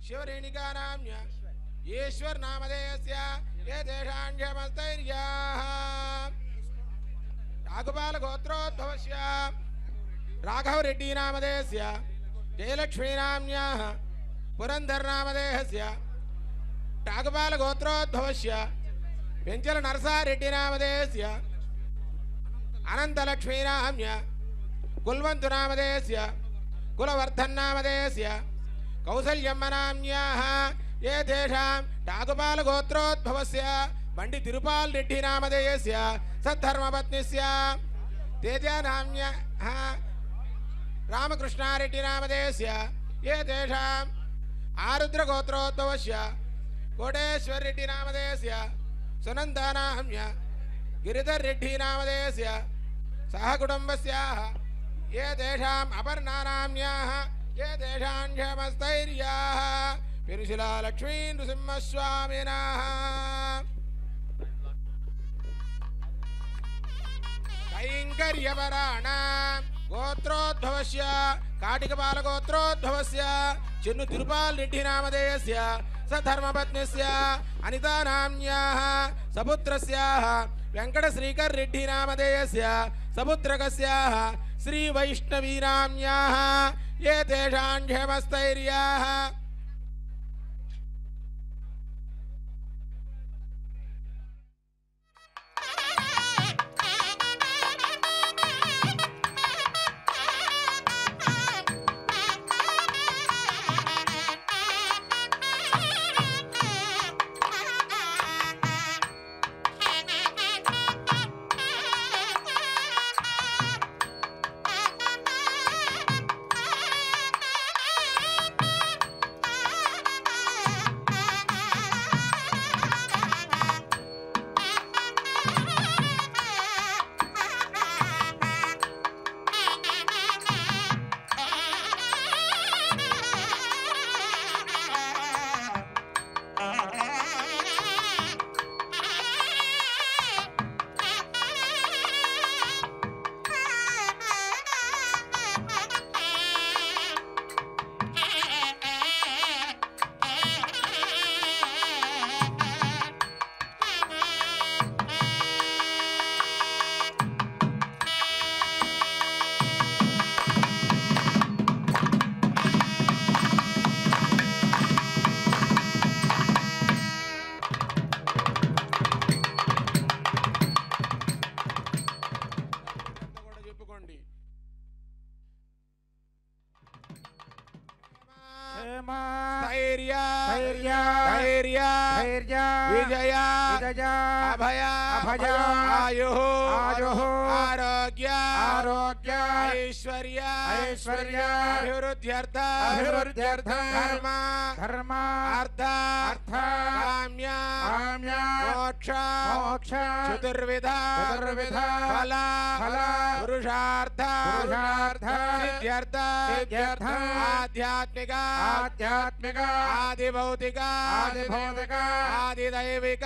शिवरेणिका नाम्य ईश्वर नामधेयस्य ये देशाञ्जमस्तैर्याः राघुपाल गोत्रोद्भवस्य राघव रेड्डी नामधेयस्य जयलक्ष्मी नाम्याः पुरंदर नामधेयस्य राघुपाल गोत्रोद्भवस्य पेंचल नरसारेड्डी नामधेयस्य अनंतलक्ष्मी नाम्य कुलवंतु नामधेयस्य कुलवर्धन नामधेयस्य कौसल्यम्म नाम्याः ये तेषां राघुपाल गोत्रोद्भवस्य बंडी तिरुपाल रेड्डी नामधेयस्य सद्धर्मपत्नीस्य तेजा नाम्याः रामकृष्णारेड्डी नामधेयस्य ये तेषां आरुद्र गोत्रोद्भवस्य कोटेश्वर रेड्डी नामधेयस्य सुनंदा नाम्य गिरिधर रेड्डी नामधेयस्य सह कुटुंबस्याः ये तेषाम् अपर्णा नाम्याः ये तेषाञ्जमस्तैर्याः पिरुशिला लक्ष्मी नृसिंहस्वामिनः कैङ्कर्यपराणां गोत्रोद्भवस्य काटिकपाल गोत्रोद्भवस्य चिन्नु तिरुपाल रेड्डी नामधेयस्य सधर्मपत्नीस्य अनिता नाम्याः सपुत्रस्याः वेंकटश्रीकर रेड्डी नामधेयस्य सपुत्रकस्याः श्री वैष्णवी नाम्याः ये तेषाञ्जमस्तैर्याः आध्यात्मिक आदिभौतिक आदिदैविक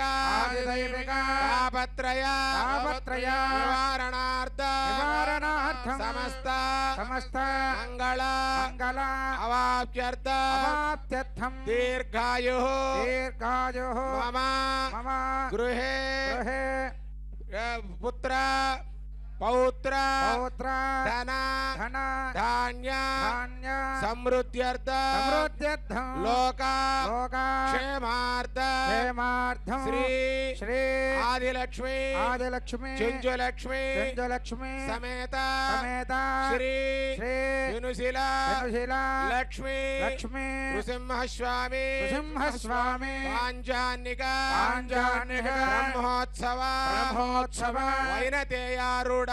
तापत्रय निवारणार्थं समस्त मंगल अवाप्त्यर्थं दीर्घायुः मम गृहे पुत्र पौत्र धन धान्य समृद्ध्यर्थं लोक क्षेमार्थं श्री आदिलक्ष्मी चिंजुलक्ष्मी समेत श्री विनुशिला लक्ष्मी नृसिंहस्वामी पांचान्निक ब्रह्मोत्सव वैनतेयारूढ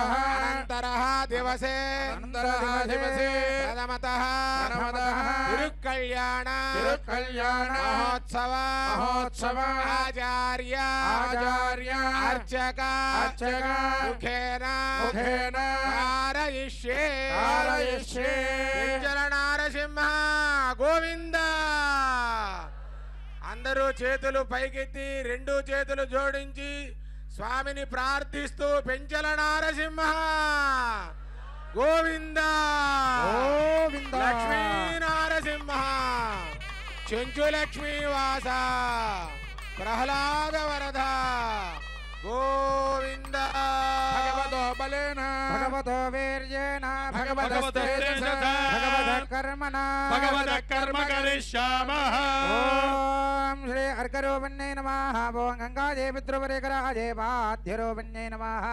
अनन्तरः दिवसे प्रथमतः तिरुकल्याण महोत्सव आचार्य अर्चक मुखेन कारयिष्ये नारसिंह गोविंद अंदरू చేతులు పైకెత్తి రెండు చేతులు జోడించి स्वामिनी प्रार्थिस्तू पेंचल नारसिंह गोविंद गोविंद लक्ष्मी नारसिंह చెంచులక్ష్మీ వాస ప్రహ్లాద వరద గోవింద భగవతో బలేన భగవతో వీర్యేణ భగవత కర్మ కరిష్యామః. ఓం శ్రీ అర్కరూపిణ్యై నమః. ఓం గంగాదేవి ధ్రువరేఖరాజే బాధ్యరూపిణ్యై నమః.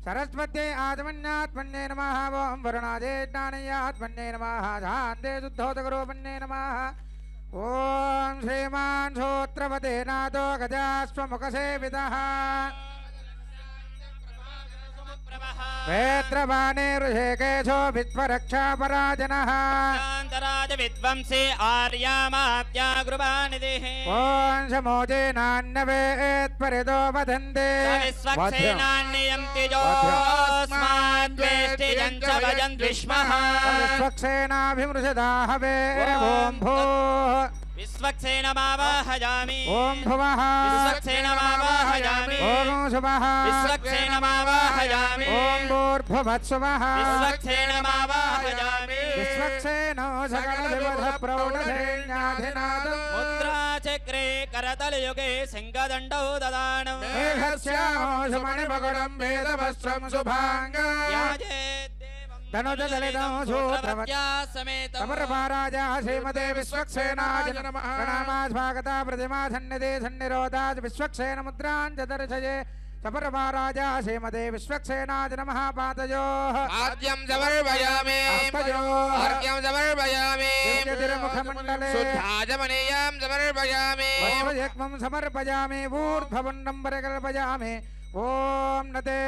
సరస్వత్యై ఆత్మన్యాత్మన్యై నమః. ఓం వరుణాదే జ్ఞానయాత్మన్యై నమః. శాంతే శుద్ధోదకరూపిణ్యై నమః. ఓం శ్రీమాన్ సూత్రవతే నాదో గజాశ్వముఖసేవితః వేత్రవాణే ఋషికేశో విశ్వరక్షాపరాజనః శాంతరాజ విద్వంసే ఆర్యామాప్యాగృపానిధిః. ఓం సమోజేనాన్యవేత్పరిదో వదంతే విశ్వక్సేనాన్నియం తేజోస్మాద్వేష్టిజం చ భజన్ విష్మః. విశ్వక్సేనాభిమృషదాహవే ఓం భూః విశ్వక్సేనమావాహయామి. ఓం భువః విశ్వక్సేనమావాహయామి. ఓం శుభః విశ్వక్సేనమావాహయామి. ఓం భూర్భువత్సువః విశ్వక్సేనమావాహయామి. విశ్వక్సేనో సకల విబుధ ప్రౌఢసైన్యాధినాథం ముద్రాచక్రే కరతలయుగే సింగదండౌ దదానం. మేఘశ్యామో సుమణిమకుడం వేదవస్త్రం శుభాంగా ధనుజదలితం సూత్రవత్ సమేతం సమరమహారాజా శ్రీమతే విశ్వక్సేనాయ నమః. ప్రణామా స్వాగత ప్రతిమా సన్నిధి సన్నిరోధాజ్ విశ్వక్సేన ముద్రాన్ చ దర్శయే. సమరమహారాజా శ్రీమతే విశ్వక్సేనాయ నమః. పాదయోః ఆద్యం సమర్పయామి హస్తయోః అర్ఘ్యం సమర్పయామి దివ్యతిరుముఖమండలే శుద్ధాజమనీయం సమర్పయామి వస్త్రయజ్ఞం సమర్పయామి. ఊర్ధ్వపుండం పరికల్పయామి. ఓం నదే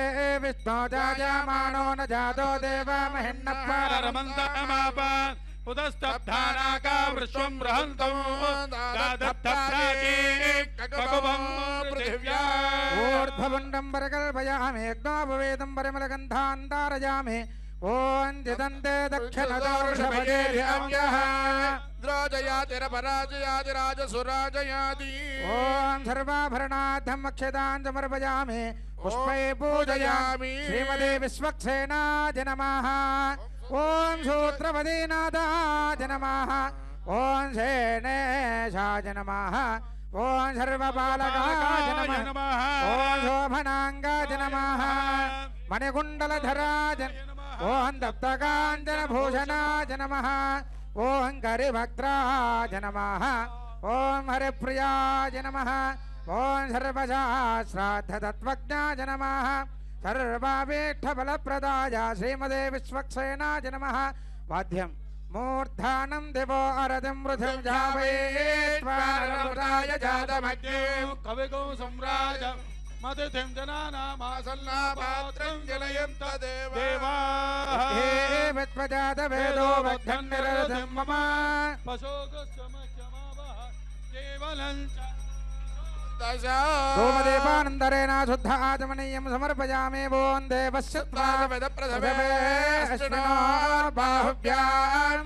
విష్ణో జాయమానో న జాతో దేవమహిన్న పరమంతమాప ఉదస్తబ్ధానాకా విశ్వం బృహంతం దాదత్తప్రాకే కకువం పృథివ్యా. ఊర్ధ్వపుండం పరికల్పయామి. యజ్ఞోపవేదం పరిమళగంధాంతారయామి. ఓం జిదంతే దక్షిణదోర్షభజేర్యామ్యః. ద్రోజయాతిరపరాజయాతి రాజసురాజయాతి ఓం సర్వాభరణాధమక్షతాన్ సమర్పయామి. పుష్పై పూజయామి. శ్రీమతే విశ్వక్సేనాయ నమః. ఓం సూత్రవదీనాథాయ నమః. ఓం శేనేశాయ నమః. ఓం సర్వపాలకాయ నమః. ఓం శోభనాంగాయ నమః. మణికుండలధరాయ ఓం దప్తకాంచనభూషణాయ నమః. ఓం కరిభక్త్రాయ నమః. ఓం హరిప్రియాయ నమః. ఓం సర్వశాస్త్రార్థతత్వజ్ఞాయ నమః. సర్వాభీష్టఫలప్రదాయ శ్రీమతే విశ్వక్సేనాయ నమః. వాద్యం మూర్ధానం దివో అరతిం వృథిం జావయేత్వారమృతాయ జాతమగ్నే. కవిగో సమ్రాజ మతిథిం జనానామాసన్నాపాత్రం జలయం తదేవా. హే విశ్వజాత వేదో వగ్ధం నిరతిం మమ. పశోగస్యమఖ్యమావహ కేవలం చ ధూమదీపానందరేణ శుద్ధ ఆచమనీయం సమర్పయామి. ఓం దేవస్య బాహుభ్యాం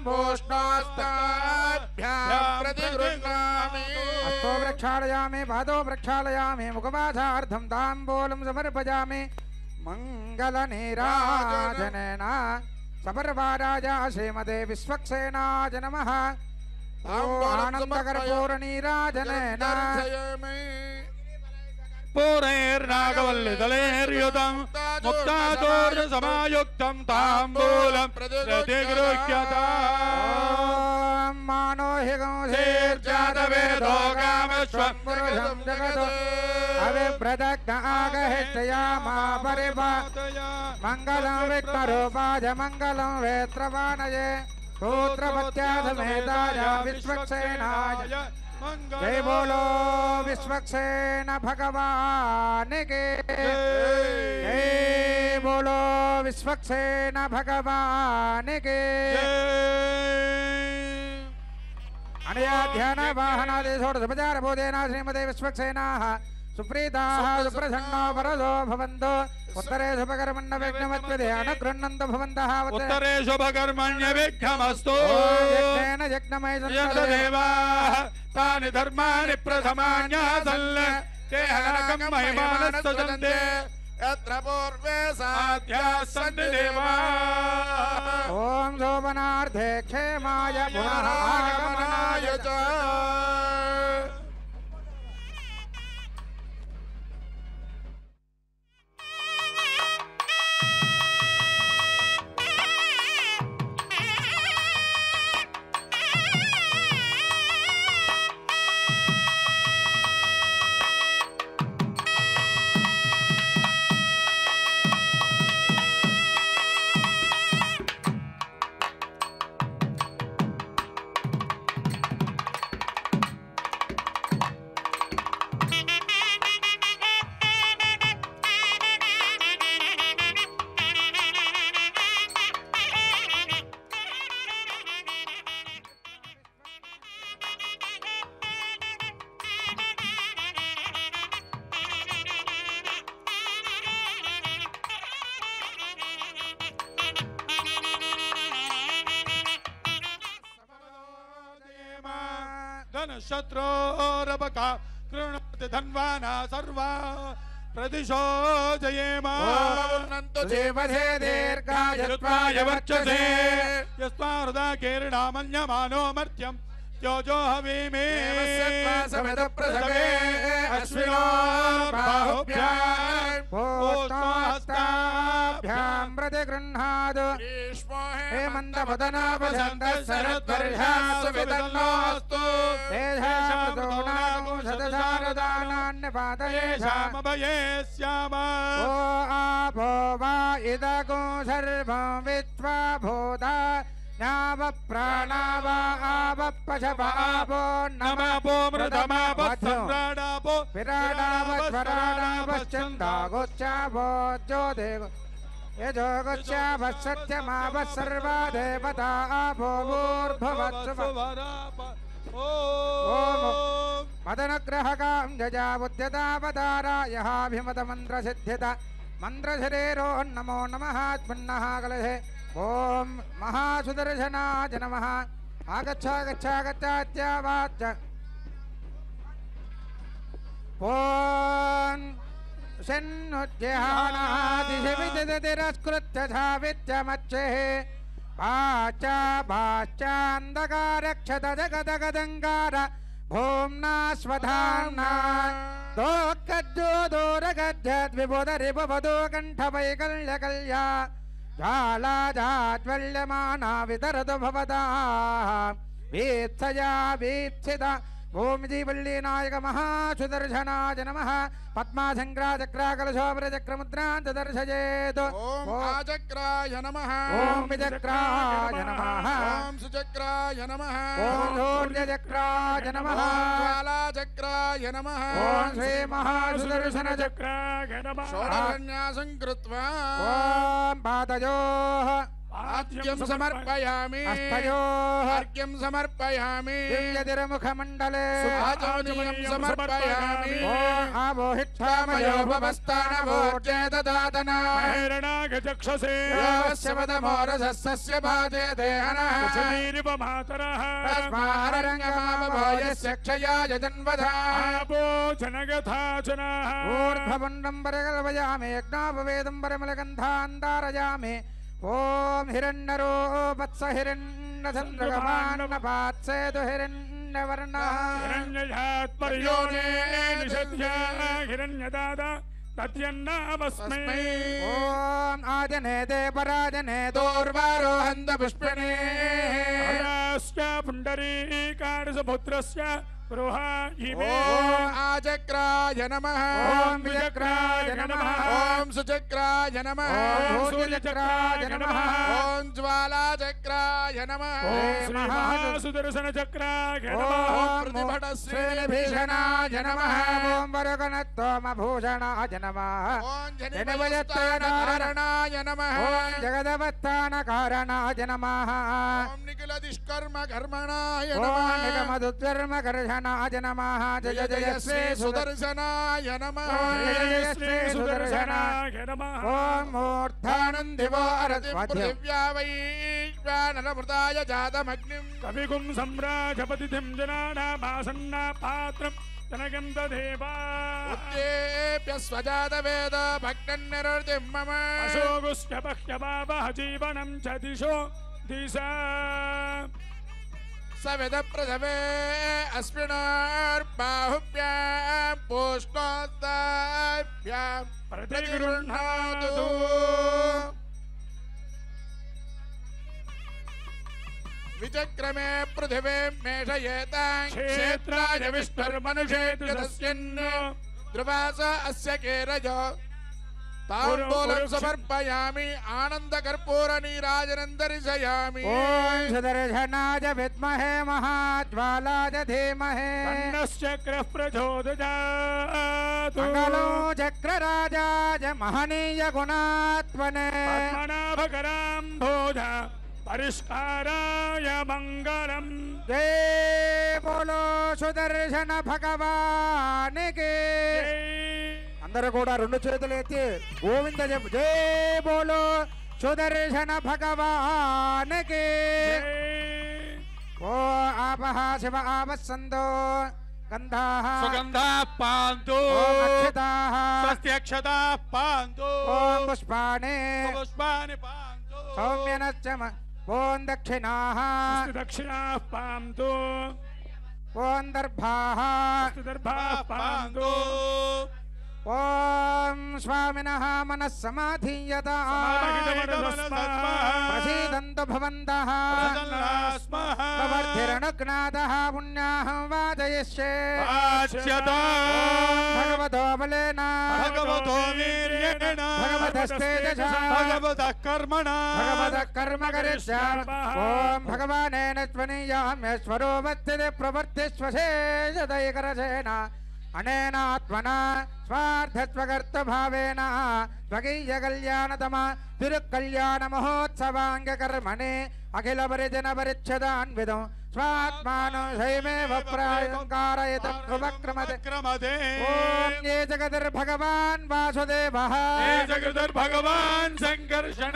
హస్తో ప్రక్షాళయామి. పాదో ప్రక్షాళయామి. ముఖవాసార్థం తాంబూలం సమర్పయామి. మంగళనీరాజనేన సపర్వారాజా శ్రీమతే విశ్వక్సేనాయ నమః. ఆనందకర్పూరనీరాజనేన పూరైర్నాగవల్లిదలైర్యుతం ముక్తాదోర్జ సమాయుక్తం తాంబూలం ప్రతిగృహ్యతా. ఓం మానోహిగం శీర్జాతవేదో కామశ్వం పురుషం జగతో అవిప్రదగ్న ఆగహిష్టయామా పరిభా. మంగళం విఘ్నరూపాయ మంగళం వేత్రవాణయే సూత్రపత్యాధమేతాయ విశ్వక్సేనాయ. జై బోలో విశ్వక్సేన భగవాన్ కి. జై బోలో విశ్వక్సేన భగవాన్ కి. అనయా ధ్యాన వాహనాది షోడశోపచార భోజేన శ్రీమతే విశ్వక్సేనాః సుప్రీతాః సుప్రసన్నో వరదో భవంతు. ఉత్తరే శుభకర్మణ్య విఘ్నమత్పదే అనుగృహ్ణन्तు భవంతః. ఉత్తరే శుభకర్మణ్య విఘ్నమస్తు. యజ్ఞేన యజ్ఞమయ దేవాః తాని ధర్మాని ప్రథమాన్యాసన్ తే హనకం మహిమానస్సంతే యత్ర పూర్వే సాధ్యాస్సంతి దేవాః. ఓం यौवनार्धे क्षेमाय पुनरागमनाय च शत्रोरबका कृणोति धन्वाना सर्वा प्रदिशो जयेमा पूर्णन्तु जीवधे दीर्घायुत्वाय वर्चसे यस्मार्दा कीर्णामन्यमानो मर्त्यं योजो हवीमे समितप्रसवे अश्विनो बाहुभ्याम् हस्ताभ्यां प्रतिगृह्णातु हेमन्तपदनाभजन्तः शरद्वर्षासु वितन्नोऽस्तु तेषामभये स्याम ओ आपो वा इदगो सर्वं विद्वा भूता नाव प्राणावा आवपशवापो नमापो मृतमापो सम्राडापो विराडावस्वराडावश्चन्दागोच्चावो ज्योतिर्गो यजोगोच्चावः सत्यमावः सर्वा देवता आपो भूर्भुवत्सु मदनग्रहकां जजावुद्यतावतारा यहाभिमतमन्त्रसिद्ध्यत मन्त्रशरीरोन्नमो नमः त्वन्नः कलहे ओम महासुदर्शनाय नमः आगच्छागच्छागच्छात्यावाच्च ओम शन्नुज्जहानादिशविदतिरस्कृत्य धावित्यमच्चेः पाचा भाश्चान्धकारक्षत जगदगदङ्गार भूम्ना स्वधाम्ना दोर्गज्जोदोरगज्जद्विबोधरिबवदो कण्ठवैकल्यकल्या ज्वाला जाज्वल्यमाना वितरतु भवता वीत्सया वीत्सिता ओम जीवल्लीनायक महासुदर्शनाय नमः पद्मासङ्ग्राचक्राकलशोभरचक्रमुद्रान् दर्शयेत् ओम आचक्राय नमः ओम विचक्राय नमः ओम सुचक्राय नमः ओम शौर्यचक्राय नमः ज्वालाचक्राय नमः ओम श्री महासुदर्शनचक्राय नमः षोडशन्यासं कृत्वा ओम पादयोः आद्यं समर्पयामि हस्तयोः अर्घ्यं समर्पयामि दिव्यतिरमुखमण्डले आचमनीयं समर्पयामि ओम आबोहित्थामयो भवस्तानवोर्जेददातना महिरणागचक्षसे यस्य पदमोरसस्य भाजे देहनः कुशलीरिवमातरः तस्मारङ्गमामभोजस्य क्षयाय जन्वधा आपो जनगथाचनः ऊर्ध्वपुण्डं परकल्पयामि यज्ञापवेदं परमलगन्धान्दारयामि ओम हिरण्यरूपत्स हिरण्यचन्द्रगमान्नपात्सेतु हिरण्यवर्णः हिरण्यजात्पर्योने निषद्या हिरण्यदादा तद्यन्नामस्मै ओम आजने दे पराजने दोर्वारोहन्त पुष्पिणे हरास्य पुण्डरीकार्यसपुत्रस्य रोहा इमे ओम आचक्राय नमः ओम विचक्राय नमः ओम सुचक्राय नमः ओम सूर्यचक्राय नमः ओम ज्वालाचक्राय नमः ओम महासुदर्शनचक्राय नमः ओम प्रतिभटश्रीभीषणाय नमः ओम वरगणत्वमभूषणाय नमः ओम जनिवयत्तारणाय नमः ओम जगदवस्थानकारणाय नमः ओम निखिलदिष्कर्म कर्मणाय ओम नमः निगमदुर्धर्मकर्षणाय नमः जय जय श्री सुदर्शनाय नमः जय श्री सुदर्शनाय नमः ओम मूर्धानन्दिवो पृथिव्या वैश्वानरमृताय जातमग्निम् कविगुं सम्राजपतिथिं जनानामासन्ना पात्रं जनकं दधेवा उद्येभ्य स्वजातवेद भक्तन्निरर्तिं मम अशोगुश्च बह्यवावः जीवनं च दिशो दिशा सवेद प्रथमे अस्मिन्बाहुभ्यां पोष्णोत्ताभ्यां प्रतिगृह्णातु विचक्रमे पृथिवीं मेषयेतां क्षेत्राय विष्णुर्मनुषेति तस्मिन् ध्रुवास अस्य केरजो ताम्बूलं समर्पयामि आनन्दकर्पूरनीराजनं दर्शयामि ओम सुदर्शनाय विद्महे महाज्वालाय धीमहि तन्नश्चक्रः प्रचोदयात् मंगलो चक्रराजाय महनीय गुणात्मने पद्मनाभकराम्भोज परिष्काराय मंगलम् जय बोलो सुदर्शन भगवान के అందరూ కూడా రెండు చేతులు ఎత్తి గోవింద జయ జయ బోలో సుదర్శన భగవానికి ఓ ఆపః శివ ఆపస్సందో గంధాః సుగంధాః పాంతు ఓం అక్షతాః స్వస్త్యక్షతాః పాంతు ఓం పుష్పాణి పుష్పాని పాంతు సౌమ్యనశ్చమ ఓం దక్షిణాః దక్షిణాః పాంతు ఓం దర్భాః దర్భాః పాంతు ఓం స్వామినః మనః సమాధీయతాః ప్రసీదంతు భవంతః ప్రవర్ధిరణుగ్నాదః పుణ్యాహం వాజయిష్యే భగవతో బలేన భగవతో వీర్యేణ భగవతస్తేజసా భగవతః కర్మణా భగవతః కర్మ కరిష్యామి ఓం భగవానేన త్వనీయామ్యేశ్వరో వత్తిది ప్రవర్తిష్వశేషదైకరసేన అనేనాత్మనా స్వార్థస్వకర్తభావేన స్వకీయ కళ్యాణతమ తిరుకళ్యాణ మహోత్సవాంగకర్మణి అఖిల పరిజన పరిచ్ఛదాన్విదం స్వాత్మానం శైమేవ ప్రాయం కారయతం ఉపక్రమతే ఓం ఏ జగదిర్భగవాన్ వాసుదేవః ఏ జగదుర్భగవాన్ సంకర్షణ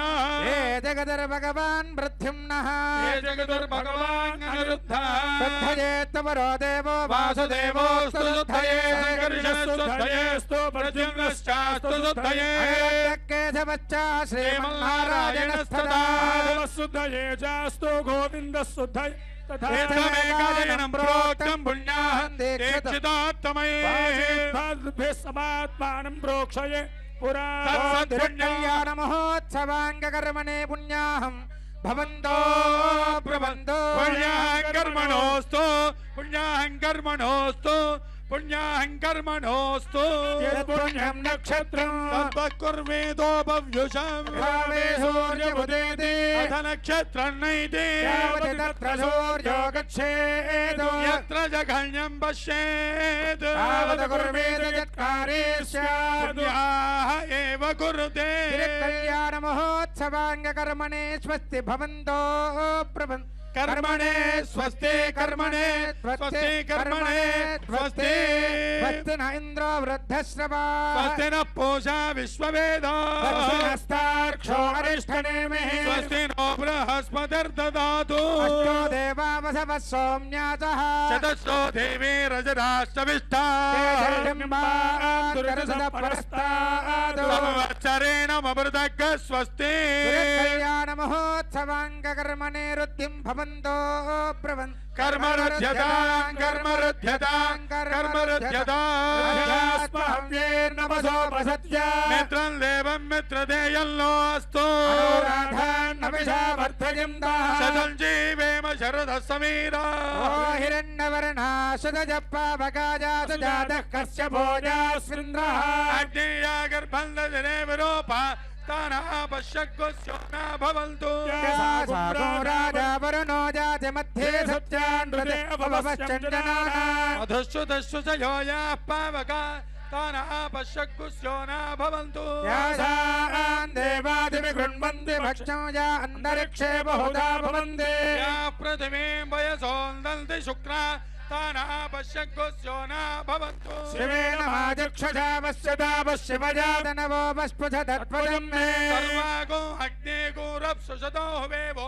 ఏ జగదిర్భగవాన్ ప్రద్యుమ్నః ఏ జగదుర్భగవాన్ అనిరుద్ధః శుద్ధయేత్తవరో దేవో వాసుదేవోస్తు శుద్ధయే సంకర్షణస్తు ధయేస్తు ప్రద్యుమ్నశ్చాస్తు శుద్ధయే కేశవచ్చ శ్రీమన్నారాయణస్తదా శుద్ధయే చాస్తు గోవిందశుద్ధయ ఏతమేకాయనం ప్రోక్తం పుణ్యాహం దీక్షితాత్తమయే సమాత్మానం ప్రోక్షయే పురా కళ్యాణ మహోత్సవాంగకర్మణే పుణ్యాహం భవంతో ప్రబంధో పుణ్యాహం కర్మణోస్తు పుణ్యాహం కర్మణోస్తు పుణ్యాహం కర్మణోస్తు పుణ్యం నక్షత్రం తద్వకుర్వేదోపవ్యుషం భావే సూర్యముదేతి అథ నక్షత్రం నైతే యావతి తత్ర సూర్యో గచ్ఛేదో యత్ర జఘన్యం పశ్యేత్ తావత కుర్వేద యత్కారే స్యాత్ పుణ్యాహ ఏవ కురుతే కళ్యాణ మహోత్సవాంగకర్మణే స్వస్తి భవంతో ప్రబంధ కర్మణే స్వస్తి కర్మణే స్వస్తి కర్మణే స్వస్తి స్వస్తి న ఇంద్రో వృద్ధశ్రవా స్వస్తి న పూషా విశ్వవేద స్వస్తి నస్తార్క్షో అరిష్టనేమి స్వస్తి నో బృహస్పతిర్దదాతు అష్టో దేవా వసవః సౌమ్యాసః చతస్రో దేవీ రజరాష్టవిష్టా సంవత్సరేణ మమృతగ్గ స్వస్తి కళ్యాణ మహోత్సవాంగకర్మణే రుద్ధిం భవంతో ప్రవన్ కర్మరథ్యతాం కర్మరథ్యతాం కర్మరథ్యతాం మిత్రం దేవం మిత్రదేయంలో అస్తు శతం జీవేమ శరద సమీరా అగ్నేయా గర్భందజనే విరూప తానా పశ్యగోస్యో న భవంతు అధశ్చుతశ్చు చ యోయా పావక తానా పశ్యగోస్యో న భవంతు అంతరిక్షే బహుదా భవంతి యా పృథివీం వయసోందల్తి శుక్రా తానా పశ్యగోస్యో న భవంతు శివేన మాజక్షుషావశ్యదావశ్యవజాదనవో వస్పుష తత్వజం మే సర్వాగో అగ్నేగో రప్సుషతో హువేవో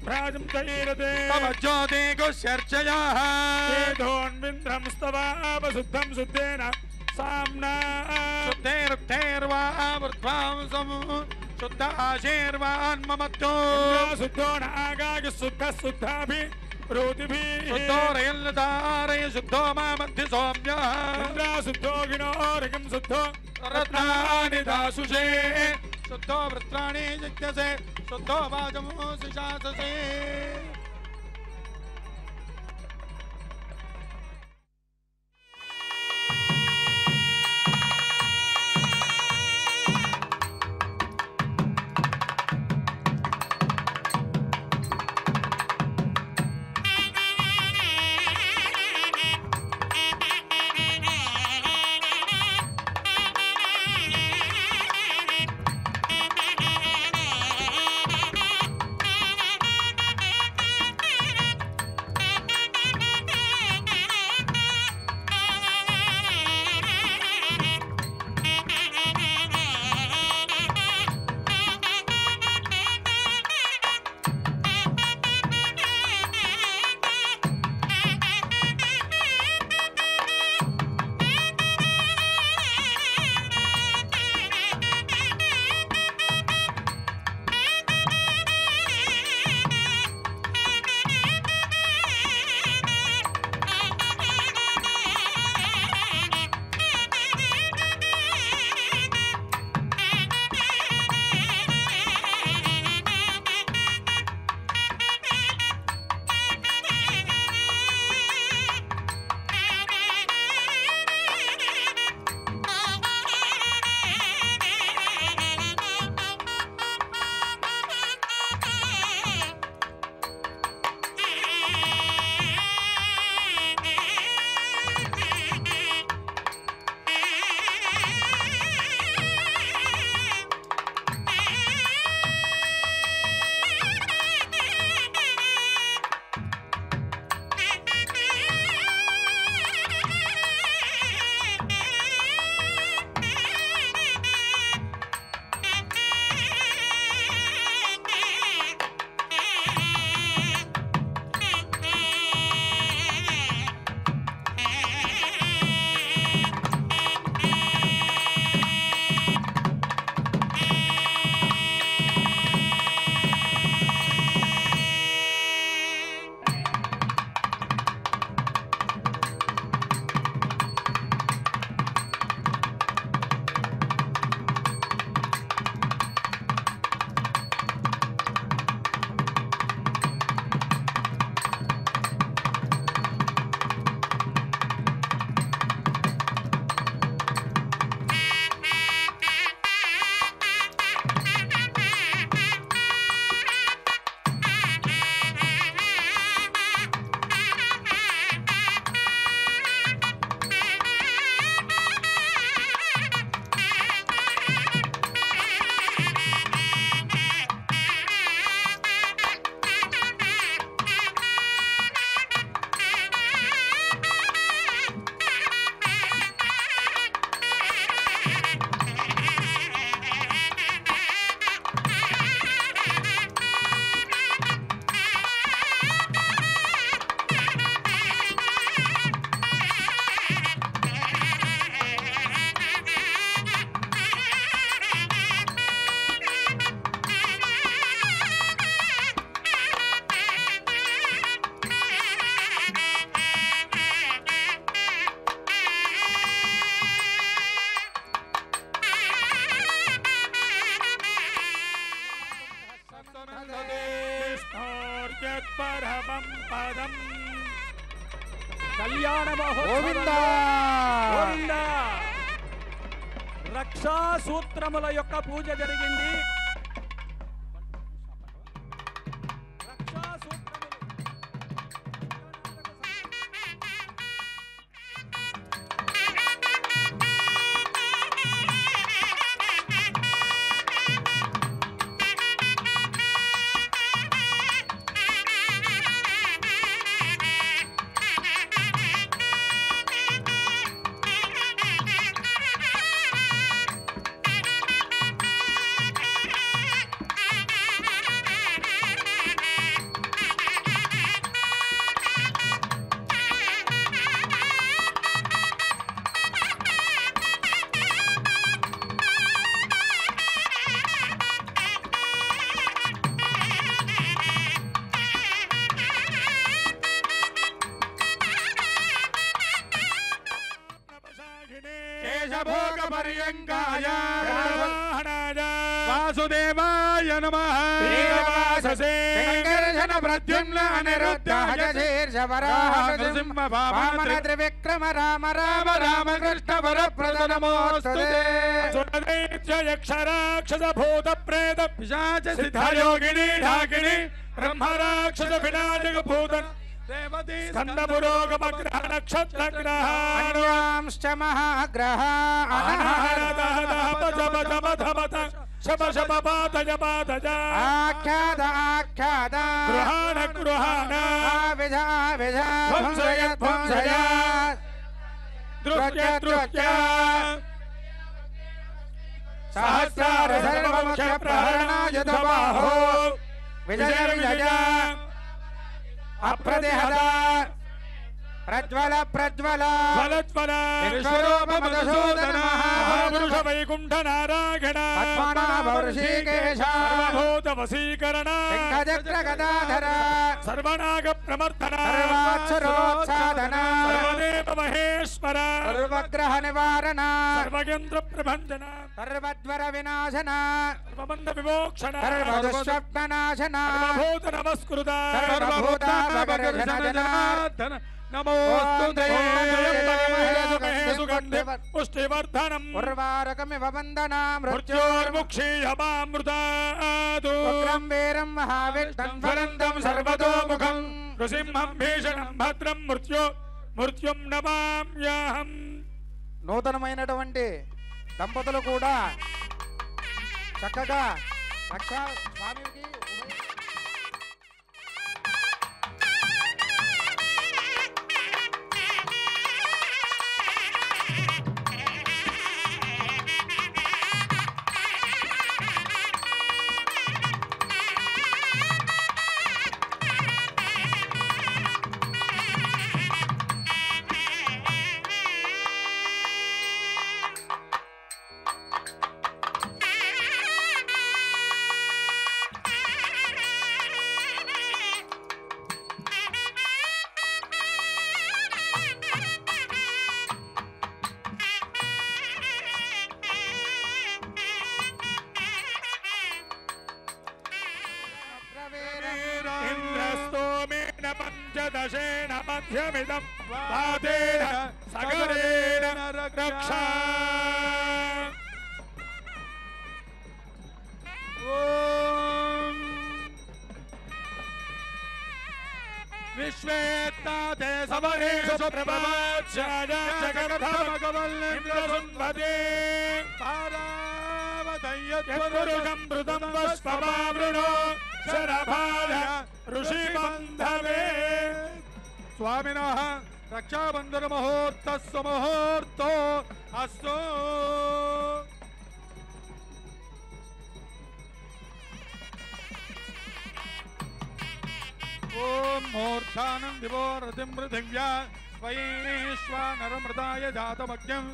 भ्राजं चैरते तव ज्योतिगुश्चर्चयाः वेदोन्विन्द्रं स्तवापशुद्धं शुद्धेन साम्ना शुद्धैरुक्थैर्वा वृद्ध्वांसं शुद्ध आशीर्वान् ममत्तो शुद्धो नागाय शुद्धः शुद्धाभि रोतिभिः शुद्धो रयल्लतारय शुद्धो मामद्धि सौम्यः इन्द्रा शुद्धो गिनोरिकं शुद्धो रत्नानि दासुषे शुद्धो वृत्राणि जिज्ञसे शुद्धो वाचमोऽसि शाससे కళ్యాణ గోవిందా గోవింద రక్షా సూత్రముల యొక్క పూజ జరిగింది. రక్షా సూత్రములు కేశభోగ పర్యంకాయ వాసుదేవాయ నమః. శంకర్షణ ప్రద్యుమ్న అనిరుద్ధ శీర్షవరాహ నృసింహ వామన త్రివిక్రమ రామ రామ రామకృష్ణ వరప్రద నమోస్తుతే. యక్షరాక్షస భూత ప్రేత పిశాచ సిద్ధయోగిని ఢాకిని బ్రహ్మరాక్షస వినాయక భూత స్కంద పురోగమగ్రహ నక్షత్రగ్రహ అన్యాంశ్చ మహాగ్రహ శమ శమ పాతజ పాతజ ఆఖ్యాద ఆఖ్యాద గృహాణ గృహాణ ఆవిధ ఆవిధ ధ్వంసయ ధ్వంసయ దృశ్య దృశ్య సహస్రార సర్వముఖ్య ప్రహరణాయ బాహో విజయ విజయ అప్రతిహత ప్రజ్వల ప్రజ్వల ఫలజ్వల విశ్వరూప మధుసూదన మహాపురుష వైకుంఠ నారాయణ పద్మనాభ ఋషికేశ సర్వభూత వశీకరణ సింహచక్ర గదాధర సర్వనాగ ప్రమర్దన సర్వాక్షరోత్సాదన సర్వదేవ మహేశ్వర సర్వగ్రహ నివారణ సర్వయంత్ర ప్రభంజన సర్వద్వర వినాశన సర్వబంధ విమోక్షణ సర్వదుస్వప్ననాశన సర్వభూత నమస్కృత జనార్దన నమోస్తుతే. పుష్టివర్ధనం ఉర్వారకమివ వందనా మృత్యోర్ముక్షీయమామృతాదు మృత్యుగ్రం వీరం మహావిష్ణం ఫలందం సర్వతోముఖం నృసింహం భీషణం భద్రం మృత్యుం నమామ్యాహం. నూతనమైనటువంటి దంపతులు కూడా చక్కగా రక్షా స్వామికి ఇంద్రస్తోమేన పంచదశేన మధ్యమిదం పాదేన సగరేణ రక్షా. ఓం విశ్వేత్తాతే సమరేషు సమరేషు ప్రభవాచ్యాయ జగద్ధమగవల్లింద్రసున్వదే యత్పురుషం మృతం వస్వమావృణో శరభాయ ఋషిబంధవే. స్వామినః రక్షాబంధన ముహూర్తస్సు ముహూర్తో అస్తు. ఓం మూర్ధానం దివో రతిం పృథివ్యా స్వయేశ్వానరమృతాయ జాతమజ్ఞం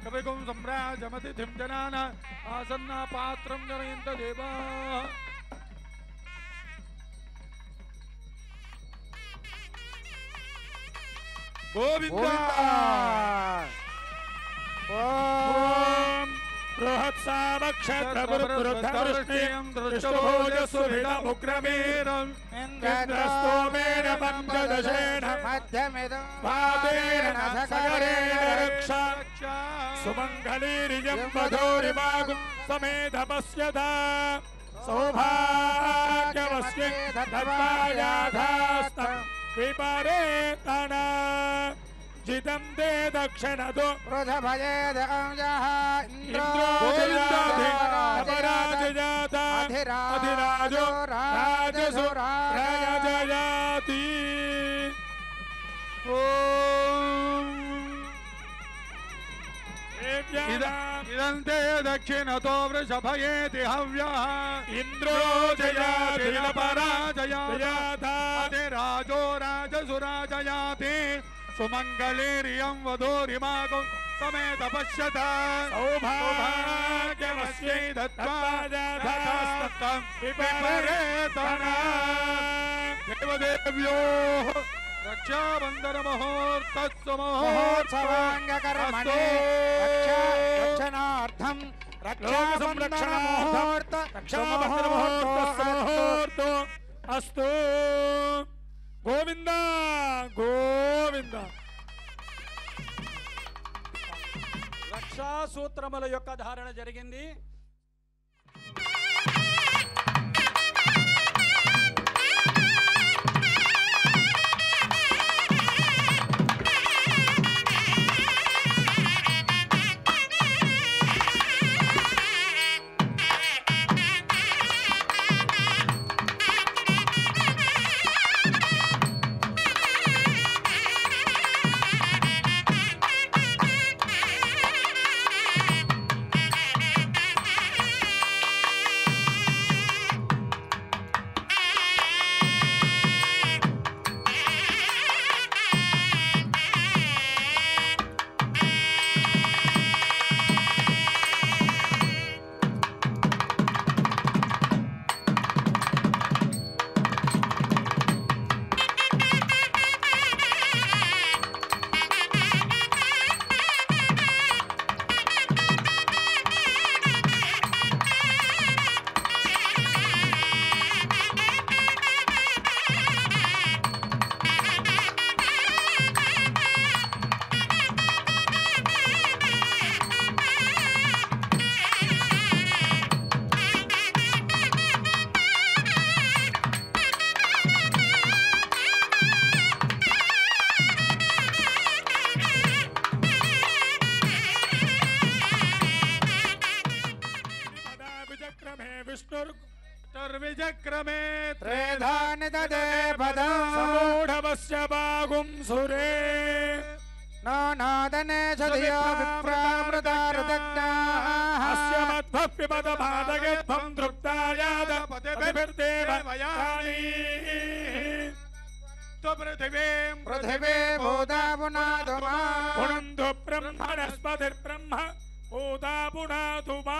కవిగుం సమ్రాజమతిథిం జనాన ఆసన్నా పాత్రం జనయంత దేవా. గోవింద ఓం ఓం బృహ बृहत्सामक्षत्रवृद्धवृष्टिं दृष्टभोजस्वभिदमुग्रवीरम् इन्द्रस्तोमेन पञ्चदशेन मध्यमिदं पादेन सगरेण रक्षा सुमङ्गलीरियं वधूरिमागुं समेधपश्यता सौभाग्यमस्यै दत्तायाधास्तं विपरेतना जितं ते दक्षिणतो वृषभयेद अंजः इन्द्रो अपराजयाता अधिराजो राजसुराजयाति इदं ते दक्षिणतो वृषभयेति हव्यः इन्द्रो जयाति अपराजयाता अधिराजो राजसुराजयाति सुमङ्गलीरियं वधूरिमागुं समेत पश्यता सौभाग्यमस्यै दत्त्वाजाधास्तं विपरेतना देवदेव्योः रक्षाबन्धनमहोत्सवाङ्गकर्मणे रक्षणार्थं रक्षाबन्धनमुहूर्तो अस्तु గోవింద గోవింద. రక్షా సూత్రముల యొక్క ధారణ జరిగింది. विष्णुर्विचक्रमे त्रेधानि ददे पदं समूढवस्य बाहुं सुरे नो नादने सधियो विप्रामृतारुदग्नाः अस्य मध्वः पिबदमादगेत्वं तृप्तायादपतिभिर्देवयानी पृथिवी भूता पुनातु मा पुनन्तु ब्रह्मणस्पतिर्ब्रह्म भूता पुनातु मा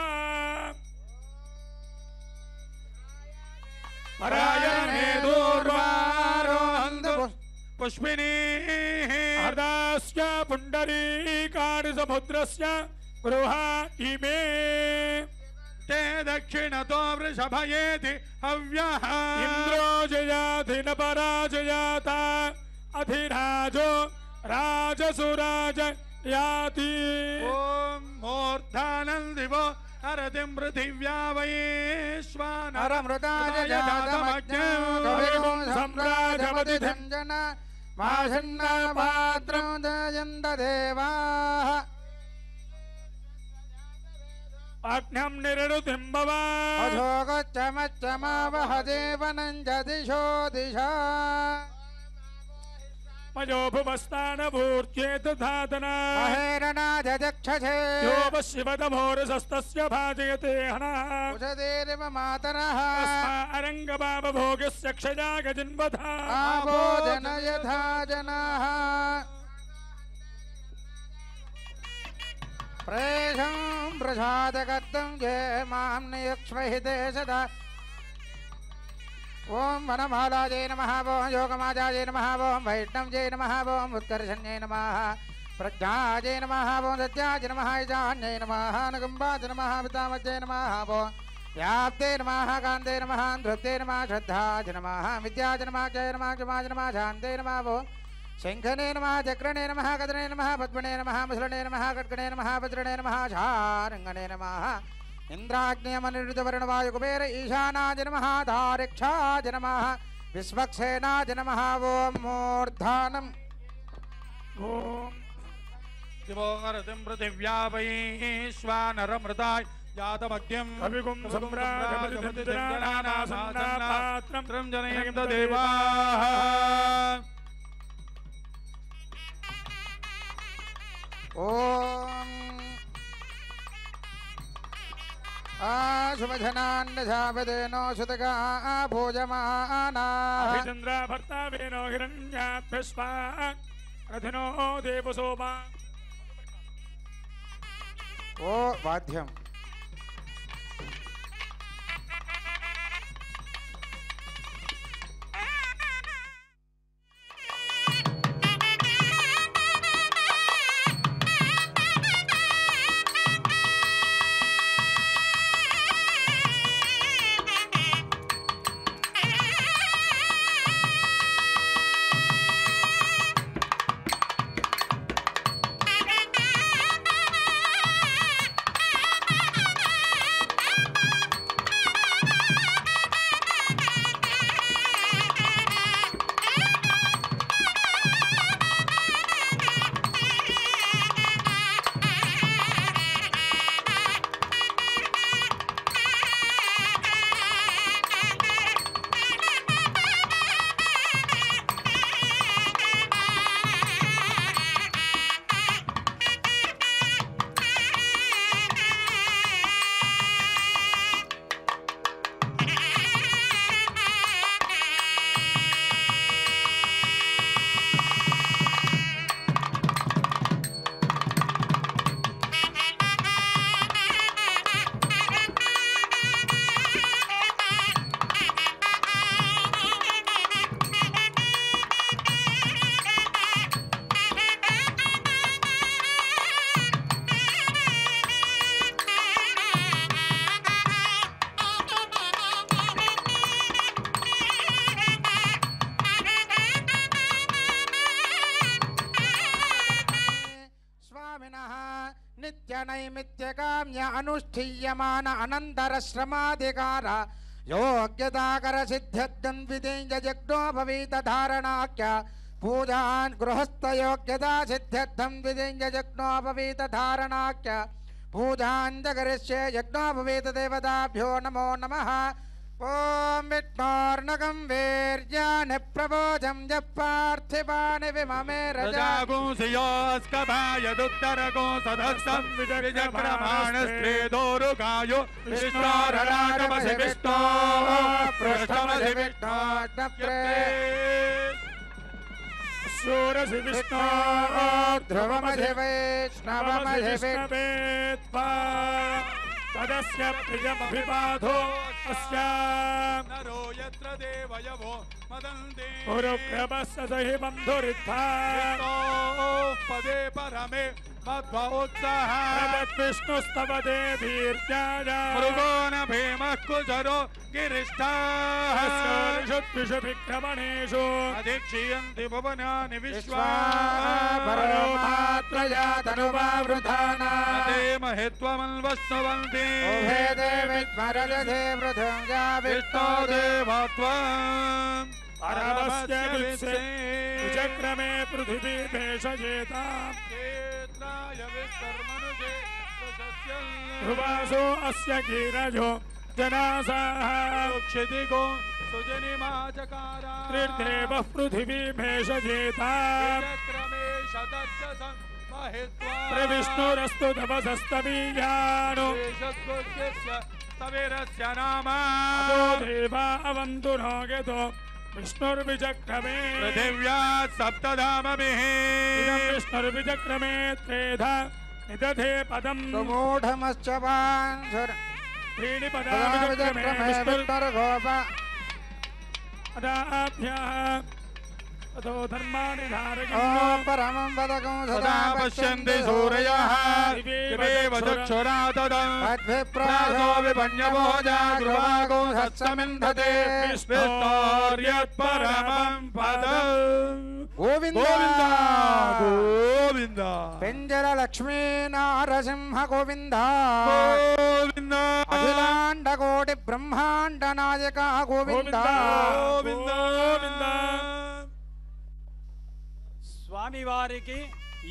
परायणे दूर्वारोहन्तु पुष्पिनी हृदास्य पुण्डरीकाणि समुद्रस्य गृहा इमे ते दक्षिणतो वृषभयेति हव्यः इन्द्रो जयाति न पराजयाता अधिराजो राजसुराज याति ॐ मूर्धानन्दिवो हरतिं पृथिव्या वैश्वानरमृताय जातमज्ञं सम्राजपतिधं जन माषण्णपात्रं दयन्त देवाः अग्न्यं निरृतिं भवा अधोगच्चमच्चमावह देवनं च दिशो दिशा मयो भुवस्तानभूर्चेत धातना महेरणाजक्षसे यो पश्यवतमोरसस्तस्य भाजयते हनः उषदेरिव मातरः अरङ्गभावभोगस्य क्षया गजिन्वधा आबोधन यथा जनाः प्रेषं प्रसादकर्तं ये मां नियक्ष्महिते सदा ओम वनमालाजय नमः ओम योगमाजाजय नमः ओम वैष्णवजय नमः ओम उत्कर्षण्यै नमः प्रज्ञाजय नमः वो सत्याय नमः ईशान्यै नमः अनुकम्पाय नमः पितामहै नमः वो व्याप्ते नमः कान्ते नमः धृते नमः श्रद्धाय नमः विद्याय नमः जय नमः क्षमाय नमः शान्ते नमः वो शङ्खने नमः चक्रणे नमः कदने नमः पद्मने नमः मुसलने नमः कट्कणे नमः वज्रणे नमः शारङ्गणे नमः इन्द्राग्नियमनिरुद्धवर्णवायु कुबेर ईशानाय नमः धारिक्षाय नमः विश्वक्सेनाय नमः ॐ मूर्धानम् ॐ दिवोरतिं पृथिव्या वैश्वानरमृताय जातमग्निं कविगुं सम्राजमतिन्द्राणानासन्नापात्रं जनयन्त देवाः ॐ शुभधनान्नशापदेनो सुतगा भोजमानाः अभिचन्द्रा भर्ता वेनो हिरण्याभ्यस्वा रथिनो देवसोमा ओ वाद्यम् नित्यनैमित्यकाम्य अनुष्ठीयमान अनन्तरश्रमाधिकार योग्यताकर सिद्ध्यर्थं विदेयजग्नो भवेत धारणाख्य पूजान् गृहस्थयोग्यता सिद्ध्यर्थं विदेयजग्नो भवेत धारणाख्य पूजान् जगरिष्ये यज्ञो भवेत देवताभ्यो नमो नमः ॐ विष्णोर्नकं वीर्याणि प्रबोधं जपार्थिवानि विममे रजागुंसियोस्कभायदुत्तरगो सदस्तं विजक्रमाणस्त्रेदोरुगायो विष्णोररागमसि विष्णो पृष्ठमसि विष्णो सूरसि विष्णो ध्रुवमसि वैष्णवमसि विष्णवेत्वा तदस्य प्रियमभिबाधो अस्या नरो यत्र देवयवो मदन्ते पुरुक्रमस्य दहि बन्धुरित्था पदे परमे मध्वोत्साह विष्णुस्तव देवीर्याय मृगो न भीमः कुचरो गिरिष्ठाः विक्रमणेषु अधिक्षीयन्ति भुवनानि विश्वा परमात्रया तनुवावृधाना ते महित्वमन्वस्तुवन्ति ओहे देवि स्मरजधे वृधं या विष्णो देवत्वम् परमस्य विचक्रमे पृथिवी भेषजेताम् क्षेत्राय विस्तर्मनुजे ध्रुवासो अस्य गिरजो जनासाः क्षितिगो सुजनिमाचकारा त्रिर्देवः पृथिवी भेषजेताम् चक्रमे शतच्च प्रविष्णुरस्तु तपसस्तवीयानो तवेरस्य नाम देवा अवन्तु नो यतो विष्णुर्विचक्रमे पृथिव्या सप्तधामभिः इदं विष्णुर्विचक्रमे त्रेधा निदधे पदम् सुमूढमश्च वान् त्रीणि पदानि विचक्रमे विष्णुर्गोप पदाभ्यः ततो धर्माणि ॐ धारयन्तु परमं पदकं सदा पश्यन्ति सूरयः दिवेव चक्षुरा तदम् तद्विप्रायो विपन्यभोजा गृहागो सत्समिन्धते विष्णोर्यत्परमं पदम् गोविन्द गोविन्द पेञ्जर लक्ष्मी नारसिंह गोविन्द गोविन्द अखिलाण्ड कोटि ब्रह्माण्ड नायक गोविन्द गोविन्द गोविन्द స్వామివారికి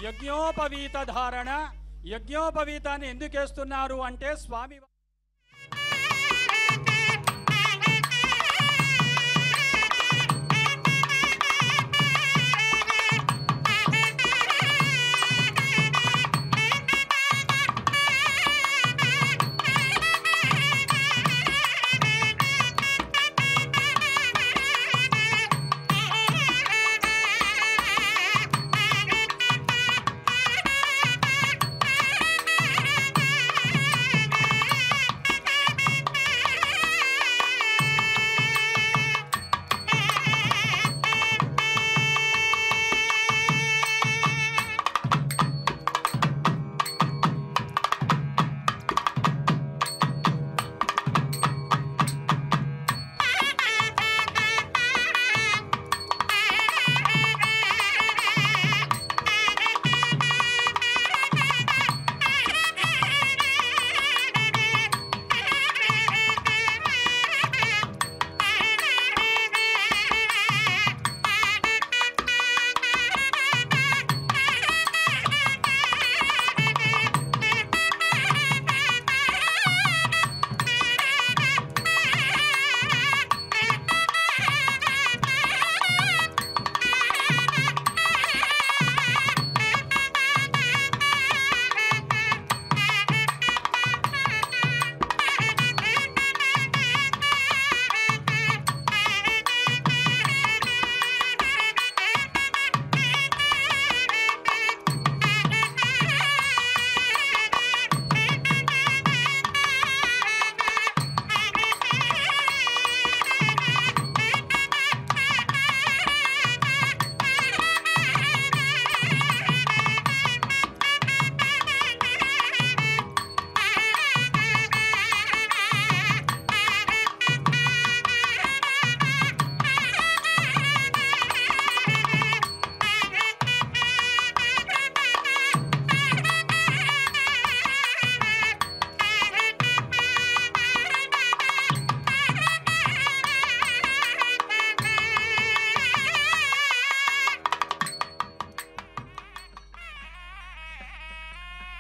యజ్ఞోపవీత ధారణ. యజ్ఞోపవీతాన్ని ఎందుకు వేస్తున్నారు అంటే స్వామి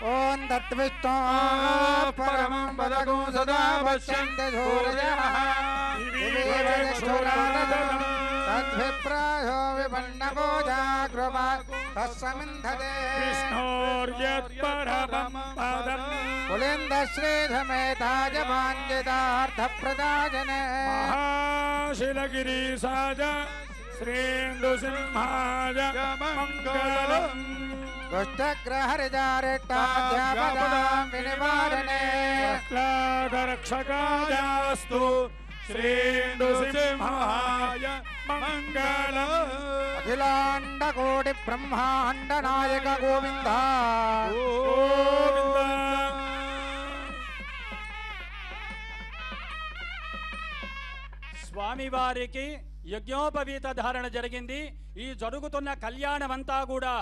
ॐ तत्विष्णो परमं पदकं सदा पश्यन्ति सूरयः दिवेव चक्षुरानन्दं तद्विप्रायो विपन्नगो जागृवा तस्समिन्धते विष्णोर्यत्परमं पदम् कुलिन्दश्रीधमेताय वाञ्छितार्थप्रदायने महाशिलगिरीशाय श्रीन्दुसिंहाय मङ्गलम् दुष्टग्रहरिजारिष्टाद्यापदां विनिवारणे प्रह्लादरक्षकायास्तु श्रीन्दुसिंहाय मङ्गलम् अखिलाण्डकोटि ब्रह्माण्ड नायक गोविन्द गोविन्द స్వామివారికి యజ్ఞోపవీత ధారణ జరిగింది. ఈ జరుగుతున్న కళ్యాణమంతా కూడా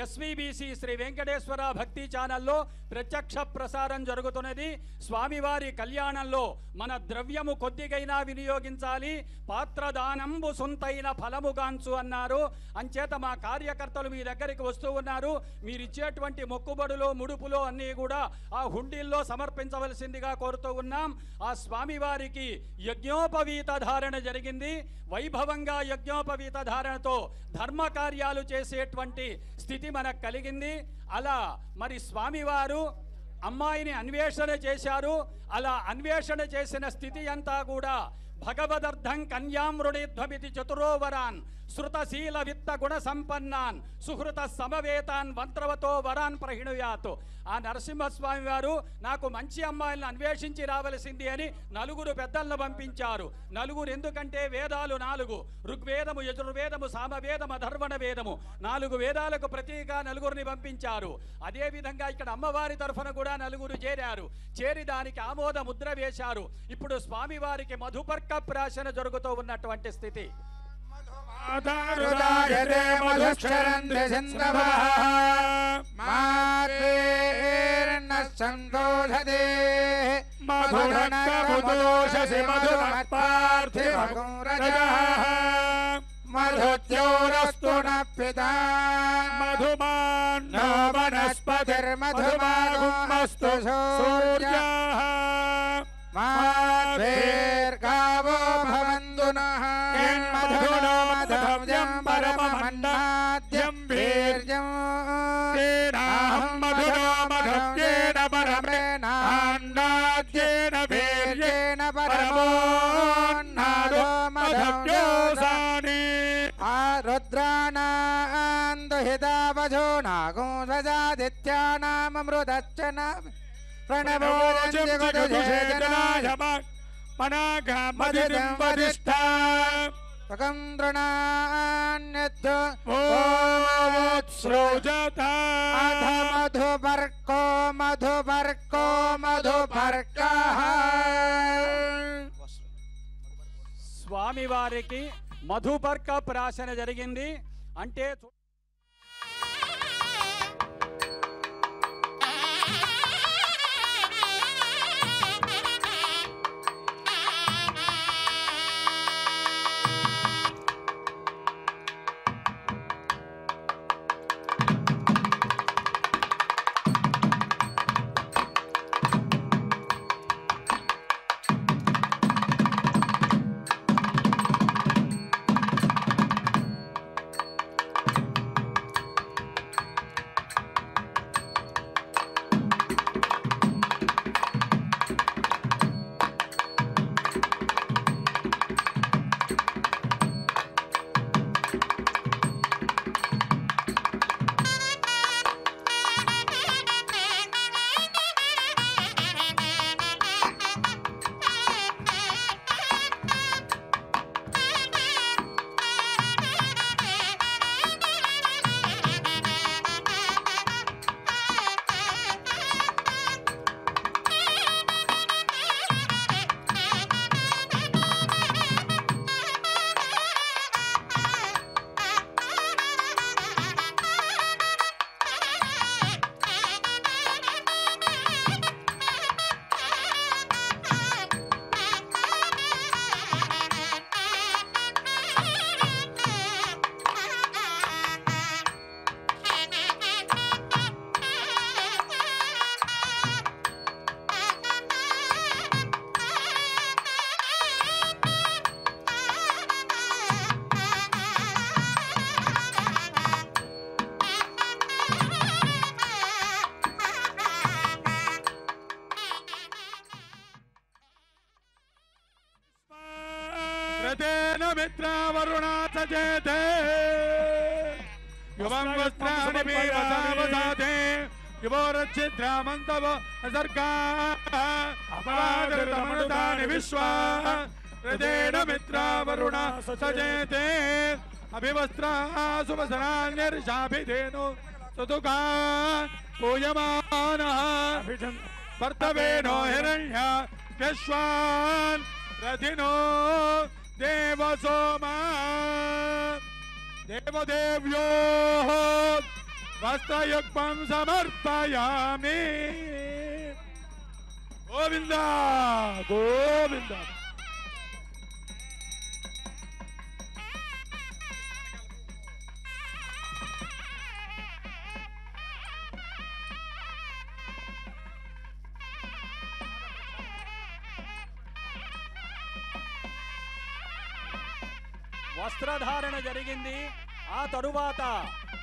ఎస్వీబీసీ శ్రీ వెంకటేశ్వర భక్తి ఛానల్లో ప్రత్యక్ష ప్రసారం జరుగుతున్నది. స్వామివారి కళ్యాణంలో మన ద్రవ్యము కొద్దిగైనా వినియోగించాలి, పాత్రదానంబు సొంతైన ఫలముగాంచు అన్నారు. అంచేత మా కార్యకర్తలు మీ దగ్గరికి వస్తూ ఉన్నారు. మీరిచ్చేటువంటి మొక్కుబడులో ముడుపులో అన్నీ కూడా ఆ హుండీల్లో సమర్పించవలసిందిగా కోరుతూ ఉన్నాం. ఆ స్వామివారికి యజ్ఞోపవీత ధారణ జరిగింది. వైభవంగా యజ్ఞోపవీత ధారణతో ధర్మ కార్యాలు చేసేటువంటి స్థితి మనకు కలిగింది. అలా మరి స్వామివారు అమ్మాయిని అన్వేషణ చేశారు. అలా అన్వేషణ చేసిన స్థితి అంతా కూడా భగవదర్థం కన్యాం వృణీధ్వమితి చతురోవరాన్ శృతశీల విత్త గుణ సంపన్నాన్ సుహృత సమవేతాన్ మంత్రవతో వరాన్ ప్రహిణుయాత్. ఆ నరసింహస్వామి వారు నాకు మంచి అమ్మాయిలను అన్వేషించి రావలసింది అని నలుగురు పెద్దలను పంపించారు. నలుగురు ఎందుకంటే వేదాలు 4, ఋగ్వేదము, యజుర్వేదము, సామవేదము, అధర్వణ వేదము, 4 వేదాలకు ప్రతీగా నలుగురిని పంపించారు. అదేవిధంగా ఇక్కడ అమ్మవారి తరఫున కూడా నలుగురు చేరారు. చేరి దానికి ఆమోద ముద్ర వేశారు. ఇప్పుడు స్వామివారికి మధుపర్క ప్రాశన జరుగుతూ ఉన్నటువంటి స్థితి. రుదాయతే మధుక్షరంతి సింధవః మాతేర్నశ్చందోషదే మధురనకముదోషసి మధుమత్పార్థివగురజః మధుద్యోరస్తు న పితా మధుమాన్నో వనస్పతిర్మధుమాగుమస్తు సూర్యః మాద్వేర్గావో భవంతు నః మధునో మధవ్యం పరమమన్నాద్యం వీర్యం తేనాహం మధునో మధవ్యేన పరమేనాన్నాద్యేన వీర్యేణ పరమోన్నాదో మధవ్యోసాని రుద్రాణాందుహితావజో నాగో సజాదిత్యానామృతచ్చన ప్రణవోజంజగదుజేజనాయ మనాగమదిం వదిష్ఠా తృణాన్యద్యో సృజత అధ మధుపర్కో మధుపర్కో మధుపర్కః. స్వామివారికి మధుపర్క ప్రాశన జరిగింది. అంటే రతేన మిత్రావరుణా సజేతే యువం వస్త్రాని పీవసావసాతే యువోరచ్చిద్రామంతవ అసర్గా అపాదృతమనుతాని విశ్వా రతేన మిత్రావరుణా సజేతే అభివస్త్రా సువసనాన్యర్షాభిధేను సుతుకా పూయమానః వర్తవేనో హిరణ్య యశ్వాన్ రథినో దేవసోమా దేవదేవ్యో వస్త్రయుగ్మం సమర్పయామి. గోవింద గోవింద. వస్త్రధారణ జరిగింది. ఆ తరువాత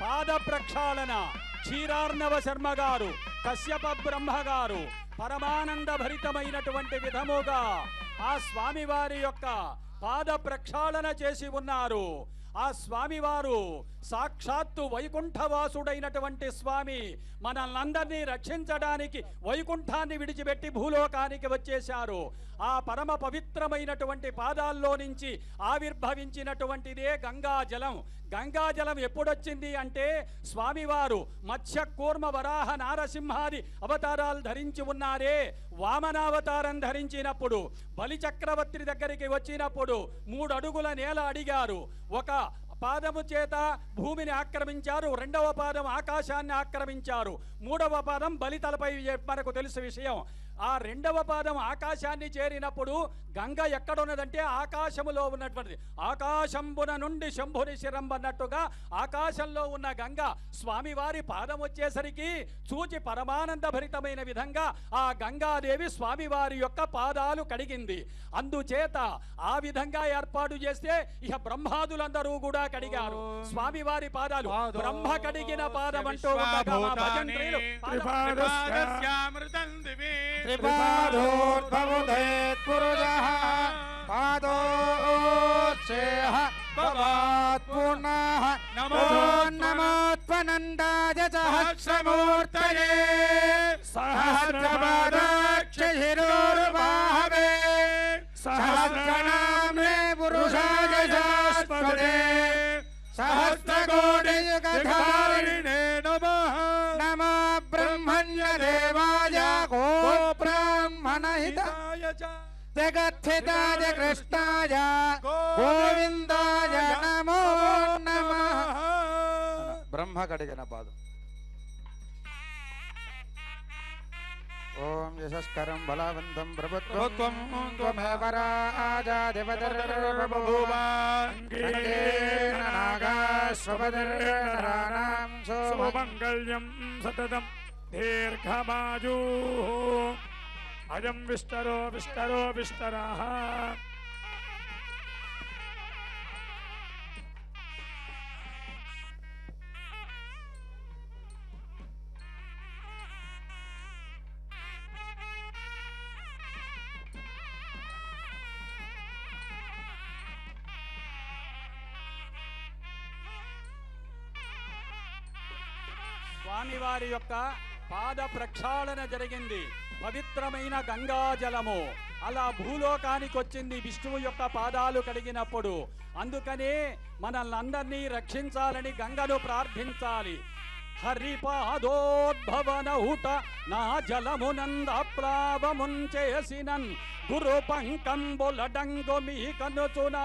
పాద ప్రక్షాళన క్షీరార్ణవ శర్మ గారు, కశ్యప బ్రహ్మ గారు పరమానంద భరితమైనటువంటి విధముగా ఆ స్వామివారి యొక్క పాద ప్రక్షాళన చేసి ఉన్నారు. ఆ స్వామివారు సాక్షాత్తు వైకుంఠవాసుడైనటువంటి స్వామి మనల్నందరినీ రక్షించడానికి వైకుంఠాన్ని విడిచిపెట్టి భూలోకానికి వచ్చేశారు. ఆ పరమ పవిత్రమైనటువంటి పాదాల్లో నుంచి ఆవిర్భవించినటువంటిదే గంగాజలం. గంగాజలం ఎప్పుడొచ్చింది అంటే స్వామివారు మత్స్య కూర్మ వరాహ నారసింహాది అవతారాలు ధరించి ఉన్నారే, వామనావతారం ధరించినప్పుడు బలిచక్రవర్తి దగ్గరికి వచ్చినప్పుడు 3 అడుగుల నేల అడిగారు. ఒక పాదము చేత భూమిని ఆక్రమించారు, 2వ పాదం ఆకాశాన్ని ఆక్రమించారు, 3వ పాదం బలితలపై మనకు తెలుసు విషయం. ఆ 2వ పాదం ఆకాశాన్ని చేరినప్పుడు గంగ ఎక్కడున్నదంటే ఆకాశములో ఉన్నటువంటిది. ఆకాశంబున నుండి శంభుని శిరంబన్నట్టుగా ఆకాశంలో ఉన్న గంగ స్వామివారి పాదం వచ్చేసరికి చూచి పరమానంద భరితమైన విధంగా ఆ గంగాదేవి స్వామివారి యొక్క పాదాలు కడిగింది. అందుచేత ఆ విధంగా ఏర్పాటు చేస్తే ఇక బ్రహ్మాదులందరూ కూడా కడిగారు స్వామివారి పాదాలు. బ్రహ్మ కడిగిన పాదం అంటూ ఉండగా మా భజంత్రీలు త్రిపాదోద్భవుదేత్ పురుషః పాదోచ్ఛేః భవాత్ పునః నమో నమోత్వనందాయ సహస్రమూర్తయే సహస్రపాదాక్షిరోర్వాహవే సహస్రనామ్నే పురుషాయ శాశ్వతే సహస్రకోటియుగధారిణే నమః నమో బ్రహ్మణ్య దేవాయ గో బ్రాహ్మణహితాయ జగత్స్థితాయ కృష్ణాయ గోవిందాయ నమో నమః. బ్రహ్మ కడిగిన పాదం. ఓం యశస్కరం బలవంతం ప్రభుత్వం త్వమేవ రాజాధిపతిర్బభూవ అంగేన నాగాశ్వపతిర్నరాణాం శుభమంగళ్యం సతతం దీర్ఘమాయు అయం విస్తరో విస్తరో విస్తరః. స్వామివారి యొక్క పాద ప్రక్షాళన జరిగింది. పవిత్రమైన గంగాజలము అలా భూలోకానికి వచ్చింది విష్ణువు యొక్క పాదాలు కడిగినప్పుడు. అందుకనే మనల్ని అందరినీ రక్షించాలని గంగను ప్రార్థించాలి. హరిపాదోద్భవనహుట నా జలమునందాప్లావమున్ చేసినన్ గురు పంకంబులడంగు మీ కనుచున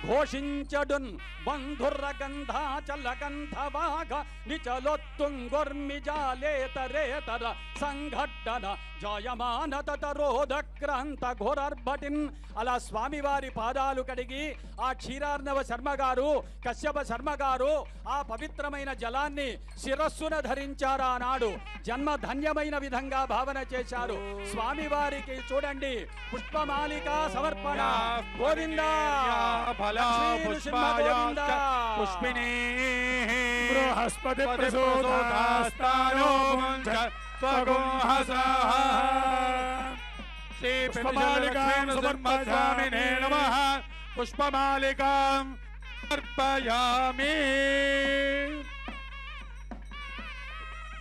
ఘోషించడున్ బంధుర్ర గంధాచల గంధవాగ నిచలొత్తుంగొర్మిజాలేతరేతర సంఘట్టన జయమాన తతరోధక్రాంత ఘోరర్భటిన్. అలా స్వామివారి పాదాలు కడిగి ఆ క్షీరార్ణవ శర్మ గారు కశ్యప శర్మ గారు ఆ పవిత్రమైన జలాన్ని శిరస్సున ధరించారు. ఆనాడు జన్మ ధన్యమైన విధంగా భావన చేశారు. స్వామివారికి చూడండి పుష్పమాలిక సమర్పణ. గోవిందా పుష్పిణీ బృహస్పతి ప్రసూతాస్తానో త్వగుంహసః. పుష్పమాలికాం సమర్పయామి నమః. పుష్పమాలికాం సమర్పయామి.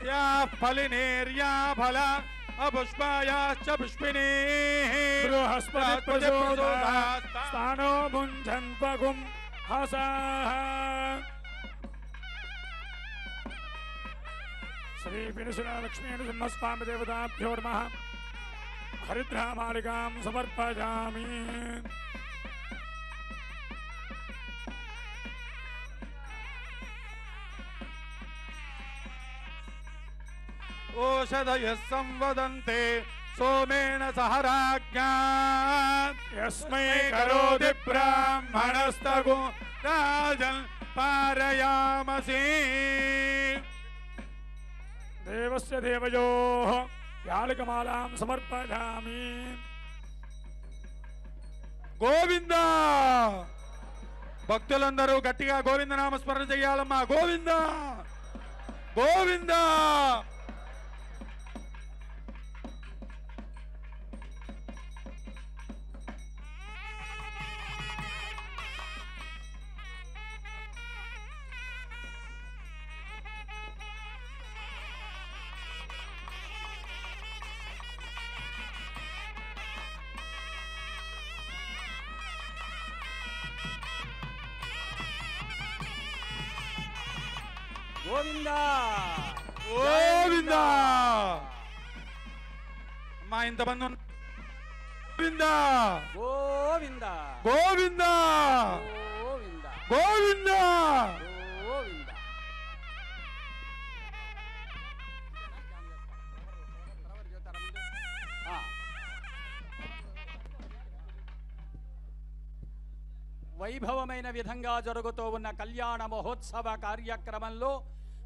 యా ఫలినేర్యా ఫల అపుష్పాయాశ్చ పుష్పిణీః. బృహస్పతి ప్రసూతాస్తానో భుంజన్ త్వగుంహసః. శ్రీ వినుసుర లక్ష్మీ నృసింహస్వామి దేవతాభ్యో నమః. హరిద్రామాలికాం సమర్పయామి. ఓషధయః సంవదంతే సోమేణ సహ రాజ్ఞా. యస్మై కరోతి బ్రాహ్మణస్తగు రాజన్ పారయామసి. దేవస్య దేవయోః యాళికమాలాం సమర్పయామి. గోవింద. భక్తులందరూ గట్టిగా గోవింద నామస్మరణ చెయ్యాలమ్మా. గోవింద గోవింద. గోవింద గోవింద అమ్మా ఇంతమంది గోవింద గోవింద గోవింద గోవింద గోవింద గోవింద. వైభవమైన విధంగా జరుగుతూ ఉన్న కళ్యాణ మహోత్సవ కార్యక్రమంలో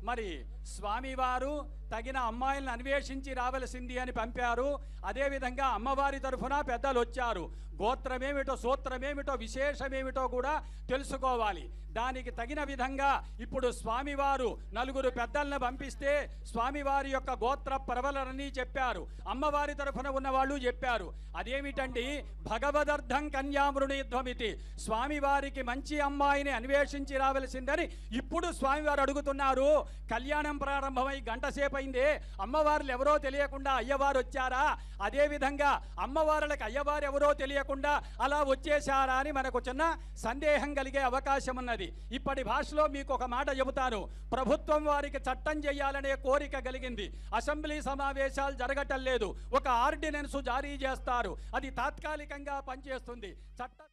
మరి స్వామివారు తగిన అమ్మాయిలను అన్వేషించి రావలసింది అని పంపారు. అదేవిధంగా అమ్మవారి తరఫున పెద్దలు వచ్చారు. గోత్రమేమిటో సూత్రమేమిటో విశేషమేమిటో కూడా తెలుసుకోవాలి. దానికి తగిన విధంగా ఇప్పుడు స్వామివారు నలుగురు పెద్దలను పంపిస్తే స్వామివారి యొక్క గోత్ర ప్రవలనని చెప్పారు. అమ్మవారి తరఫున ఉన్నవాళ్ళు చెప్పారు. అదేమిటండి, భగవదర్థం కన్యామృణీధ్వమితి, స్వామివారికి మంచి అమ్మాయిని అన్వేషించి రావలసిందని ఇప్పుడు స్వామివారు అడుగుతున్నారు. కళ్యాణం ప్రారంభమై గంట సేపు అయిందే, అమ్మవార్లు ఎవరో తెలియకుండా అయ్యవారు వచ్చారా? అదేవిధంగా అమ్మవార్లకు అయ్యవారు ఎవరో తెలియకుండా అలా వచ్చేశారా అని మనకు చిన్న సందేహం కలిగే అవకాశం ఉన్నది. ఇప్పటి భాషలో మీకు ఒక మాట చెబుతాను. ప్రభుత్వం వారికి చట్టం చేయాలనే కోరిక కలిగింది. అసెంబ్లీ సమావేశాలు జరగటం లేదు. ఒక ఆర్డినెన్స్ జారీ చేస్తారు. అది తాత్కాలికంగా పనిచేస్తుంది. చట్టం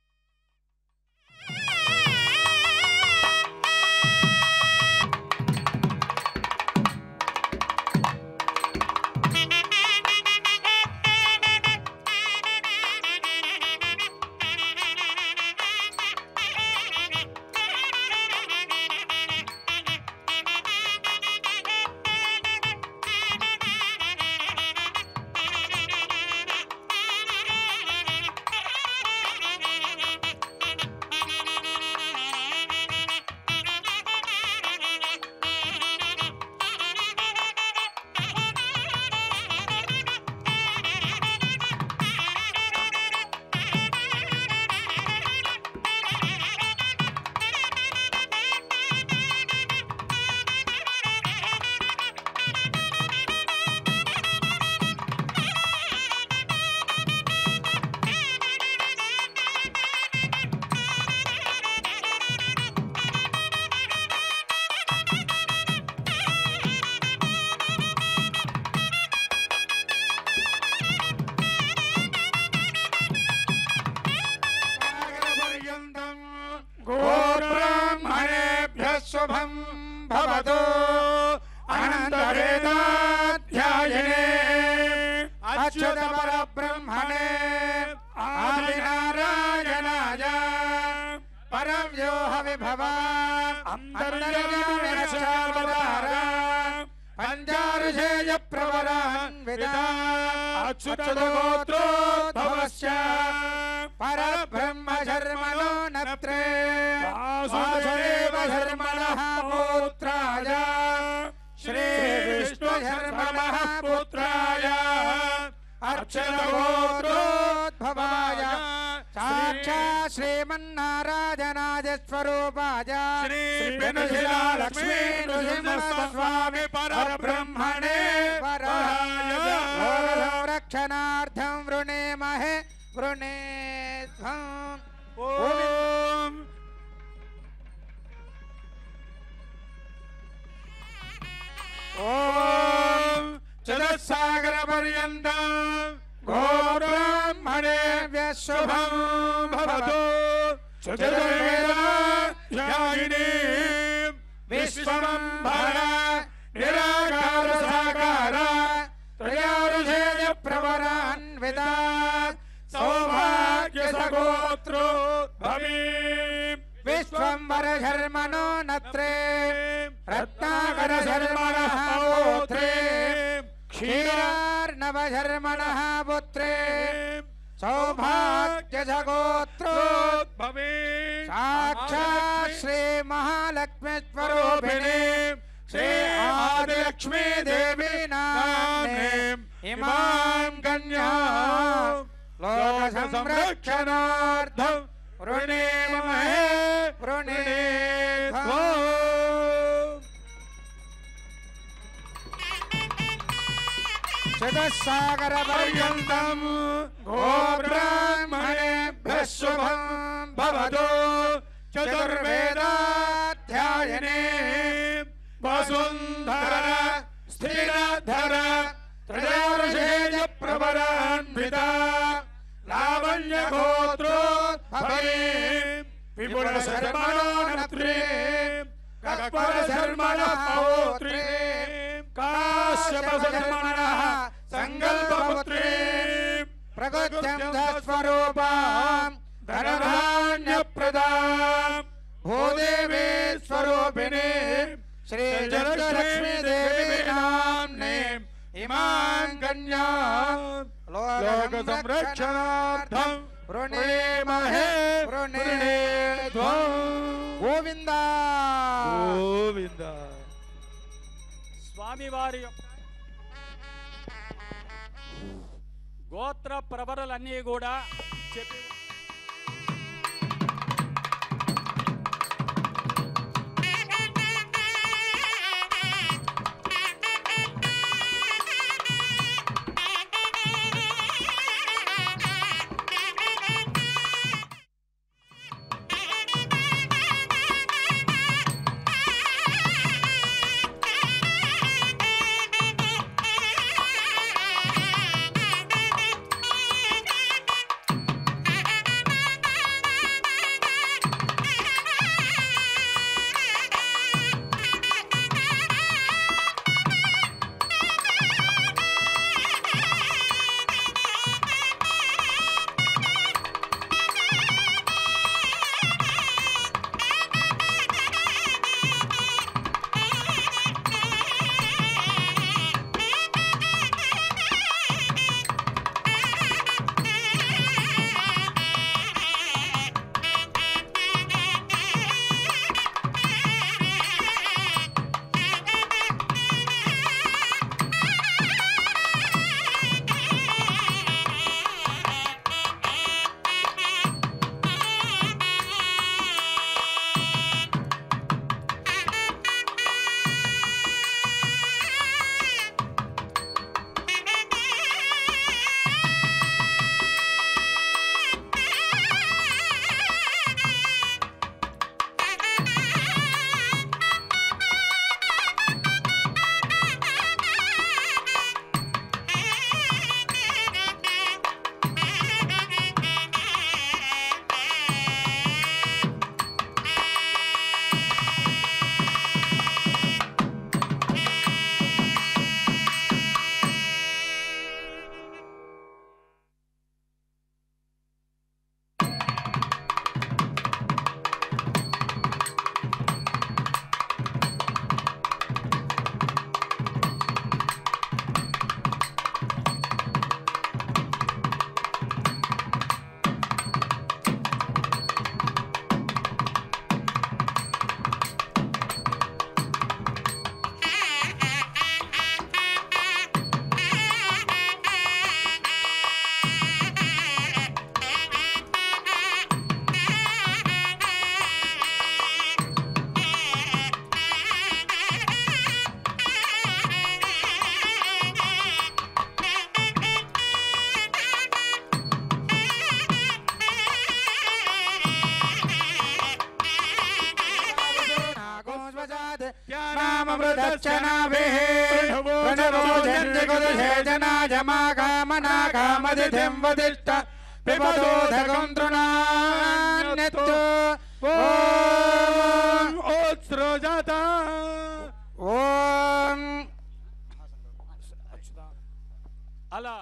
శుభం భవతు అనంతవేదాధ్యాయనే అచ్యుత పరబ్రహ్మణే ఆదినారాయణాయ పరవ్యోహ విభవ అంతర్యామిరక్షావతార పంచారుషేయ ప్రవరాన్విత అచ్యుత గోత్రోద్భవస్య పరబ్రహ్మ శర్మణో నత్రే వాసుదేవ శర్మణః పుత్రాయ శ్రీ విష్ణు శర్మణః పుత్రాయ అచ్యుత గోత్రోద్భవాయ సాక్షాత్ శ్రీమన్నారాయణాయ స్వరూపాయ శ్రీ పెనుశిలా లక్ష్మీ నృసింహస్వామి పరబ్రహ్మణే వరాయ లోక సంరక్షణార్థం వృణేమహే వృణేధ్వం. ఓం ఓం చతుస్సాగర పర్యంతం గోబ్రాహ్మణేభ్యః శుభం భవతు. చతుర్వేదాధ్యాయినీ విశ్వంభర నిరాకార సాకార త్రయారుషేయ ప్రవరాన్విత సౌభాగ్య సగోత్రోద్భవీ విశ్వంభర శర్మణో నత్రే రత్నాకర శర్మణః గోత్రే క్షీరార్ణవ శర్మణః పుత్రే సౌభాగ్య సగోత్రోద్భవీ సాక్షాత్ శ్రీ మహాలక్ష్మీ స్వరూపిణి శ్రీ ఆదిలక్ష్మీ దేవి నామ్నే ఇమాం కన్యా లోక సంరక్షణార్థం వృణేమహే వృణేధ్వం. చతుస్సాగర పర్యంతం గోబ్రాహ్మణేభ్యః శుభం భవతు. చతుర్వేదాధ్యాయనే సుందర స్థిరధర త్రయారుషేయ ప్రవరాన్విత లావణ్య గోత్రోద్భవే విపుల శర్మణోనత్రే కక్వర శర్మణ పౌత్రే కాశ్యప శర్మణ సంకల్పపుత్రే ప్రగత్యం స్వరూపాం ధనధాన్య ప్రదాం భూదేవి స్వరూపిణి శ్రీ లక్ష్మీ దేవి నామ్నే ఇమాం కన్యా లోక సంరక్షణార్థం వృణీమహే వృణీధ్వం గోవింద గోవింద. స్వామివారి యొక్క గోత్ర ప్రవరలన్నీ కూడా చెప్పి అలా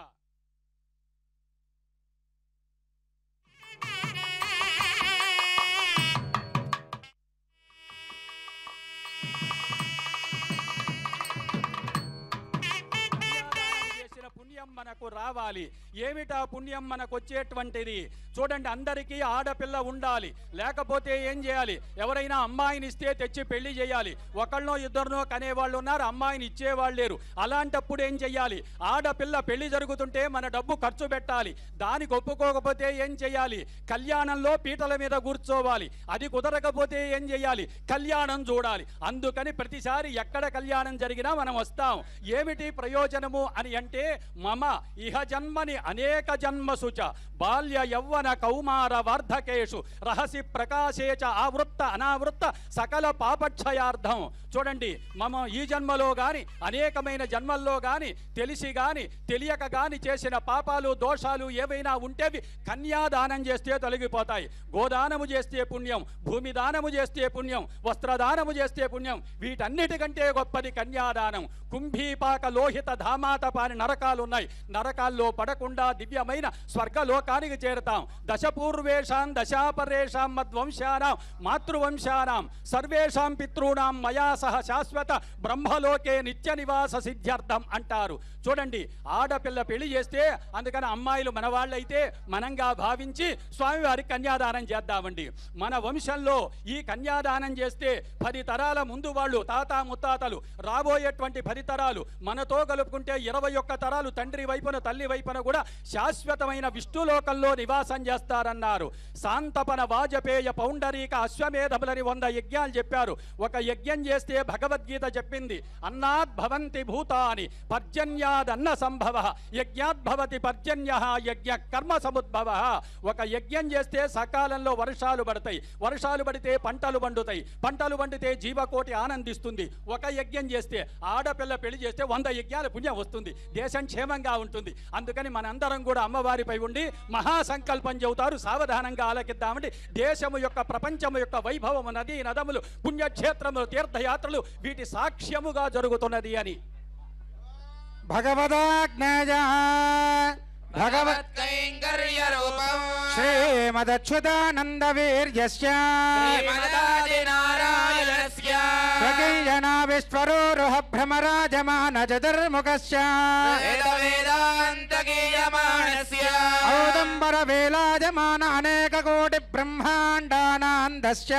పుణ్యం మనకు రావాలి. ఏమిటా పుణ్యం మనకు వచ్చేటువంటిది? చూడండి, అందరికీ ఆడపిల్ల ఉండాలి. లేకపోతే ఏం చేయాలి? ఎవరైనా అమ్మాయిని ఇస్తే తెచ్చి పెళ్లి చేయాలి. ఒకళ్ళనో ఇద్దరినో కనేవాళ్ళు ఉన్నారు, అమ్మాయిని ఇచ్చేవాళ్ళు లేరు. అలాంటప్పుడు ఏం చెయ్యాలి? ఆడపిల్ల పెళ్లి జరుగుతుంటే మన డబ్బు ఖర్చు పెట్టాలి. దానికి ఒప్పుకోకపోతే ఏం చెయ్యాలి? కళ్యాణంలో పీటల మీద కూర్చోవాలి. అది కుదరకపోతే ఏం చెయ్యాలి? కళ్యాణం చూడాలి. అందుకని ప్రతిసారి ఎక్కడ కళ్యాణం జరిగినా మనం వస్తాం. ఏమిటి ప్రయోజనము అని అంటే, మమ ఇహ జన్మని అనేక జన్మసుచ బాల్య యవ్వన యౌవన కౌమార వార్ధకేషు రహసి ప్రకాశే చ ఆవృత్త అనావృత్త సకల పాపక్షయార్థం. చూడండి, ఈ జన్మలో గాని అనేకమైన జన్మల్లో గాని తెలిసి గాని తెలియక గాని చేసిన పాపాలు దోషాలు ఏవైనా ఉంటేవి కన్యాదానం చేస్తే తొలగిపోతాయి. గోదానము చేస్తే పుణ్యం, భూమి దానము చేస్తే పుణ్యం, వస్త్రదానము చేస్తే పుణ్యం. వీటన్నిటికంటే గొప్పది కన్యాదానం. కుంభీపాక లోహిత ధామాతపాని నరకాలు ఉన్నాయి. నరకాల్లో పడకుండా దివ్యమైన స్వర్గలోకానికి చేరతాం. దశపూర్వేషాం దశాపరేషాం మద్వంశానాం మాతృవంశానాం సర్వేషాం పితॄణాం మయా సహ శాశ్వత బ్రహ్మలోకే నిత్య నివాస సిద్ధ్యర్థం అంటారు. చూడండి, ఆడపిల్ల పెళ్లి చేస్తే అందుకని అమ్మాయిలు మనవాళ్ళైతే మనంగా భావించి స్వామివారికి కన్యాదానం చేద్దామండి. మన వంశంలో ఈ కన్యాదానం చేస్తే 10 తరాల ముందు వాళ్ళు తాత ముత్తాతలు రాబోయేటువంటి 10 తరాలు మనతో కలుపుకుంటే 21 తరాలు తండ్రి వైపున తల్లి వైపున కూడా శాశ్వతమైన విష్ణులోకంలో నివాసం చేస్తారన్నారు. శాంతపన వాజపేయ పౌండరీక అశ్వమేధములని 100 యజ్ఞాలు చెప్పారు. ఒక యజ్ఞం చేస్తే భగవద్గీత చెప్పింది, అన్నాద్ భవంతి భూతాని పర్జన్యాదన్న సంభవ యజ్ఞాద్భవతి పర్జన్య యజ్ఞ కర్మ సముద్భవ. ఒక యజ్ఞం చేస్తే సకాలంలో వర్షాలు పడతాయి, వర్షాలు పడితే పంటలు పండుతాయి, పంటలు పండితే జీవకోటి ఆనందిస్తుంది. ఒక యజ్ఞం చేస్తే ఆడపిల్ల పెళ్లి చేస్తే 100 యజ్ఞాల పుణ్యం వస్తుంది, దేశం క్షేమంగా ఉంటుంది. అందుకని మనందరం కూడా అమ్మవారిపై ఉండి మహాసంకల్పం చెబుతారు. సావధానంగా ఆలకిద్దామండి. దేశము యొక్క ప్రపంచము యొక్క వైభవము, నదీ నదములు, పుణ్యక్షేత్రములు, తీర్థయాత్రలు వీటి సాక్ష్యముగా జరుగుతున్నది అని. భగవదాజ్ఞాయ భగవత్కైంకర్య రూపం శ్రీమదచ్యుతానంద వీర్యస్య శ్రీమదాదినారాయణస్య స్వకీయనా విశ్వరూరుహ భ్రమరాజమాన చతుర్ముఖస్య వేదాంతగీయమానస్య ఔదంబర వేలాజమాన అనేక కోటి బ్రహ్మాండానాందస్య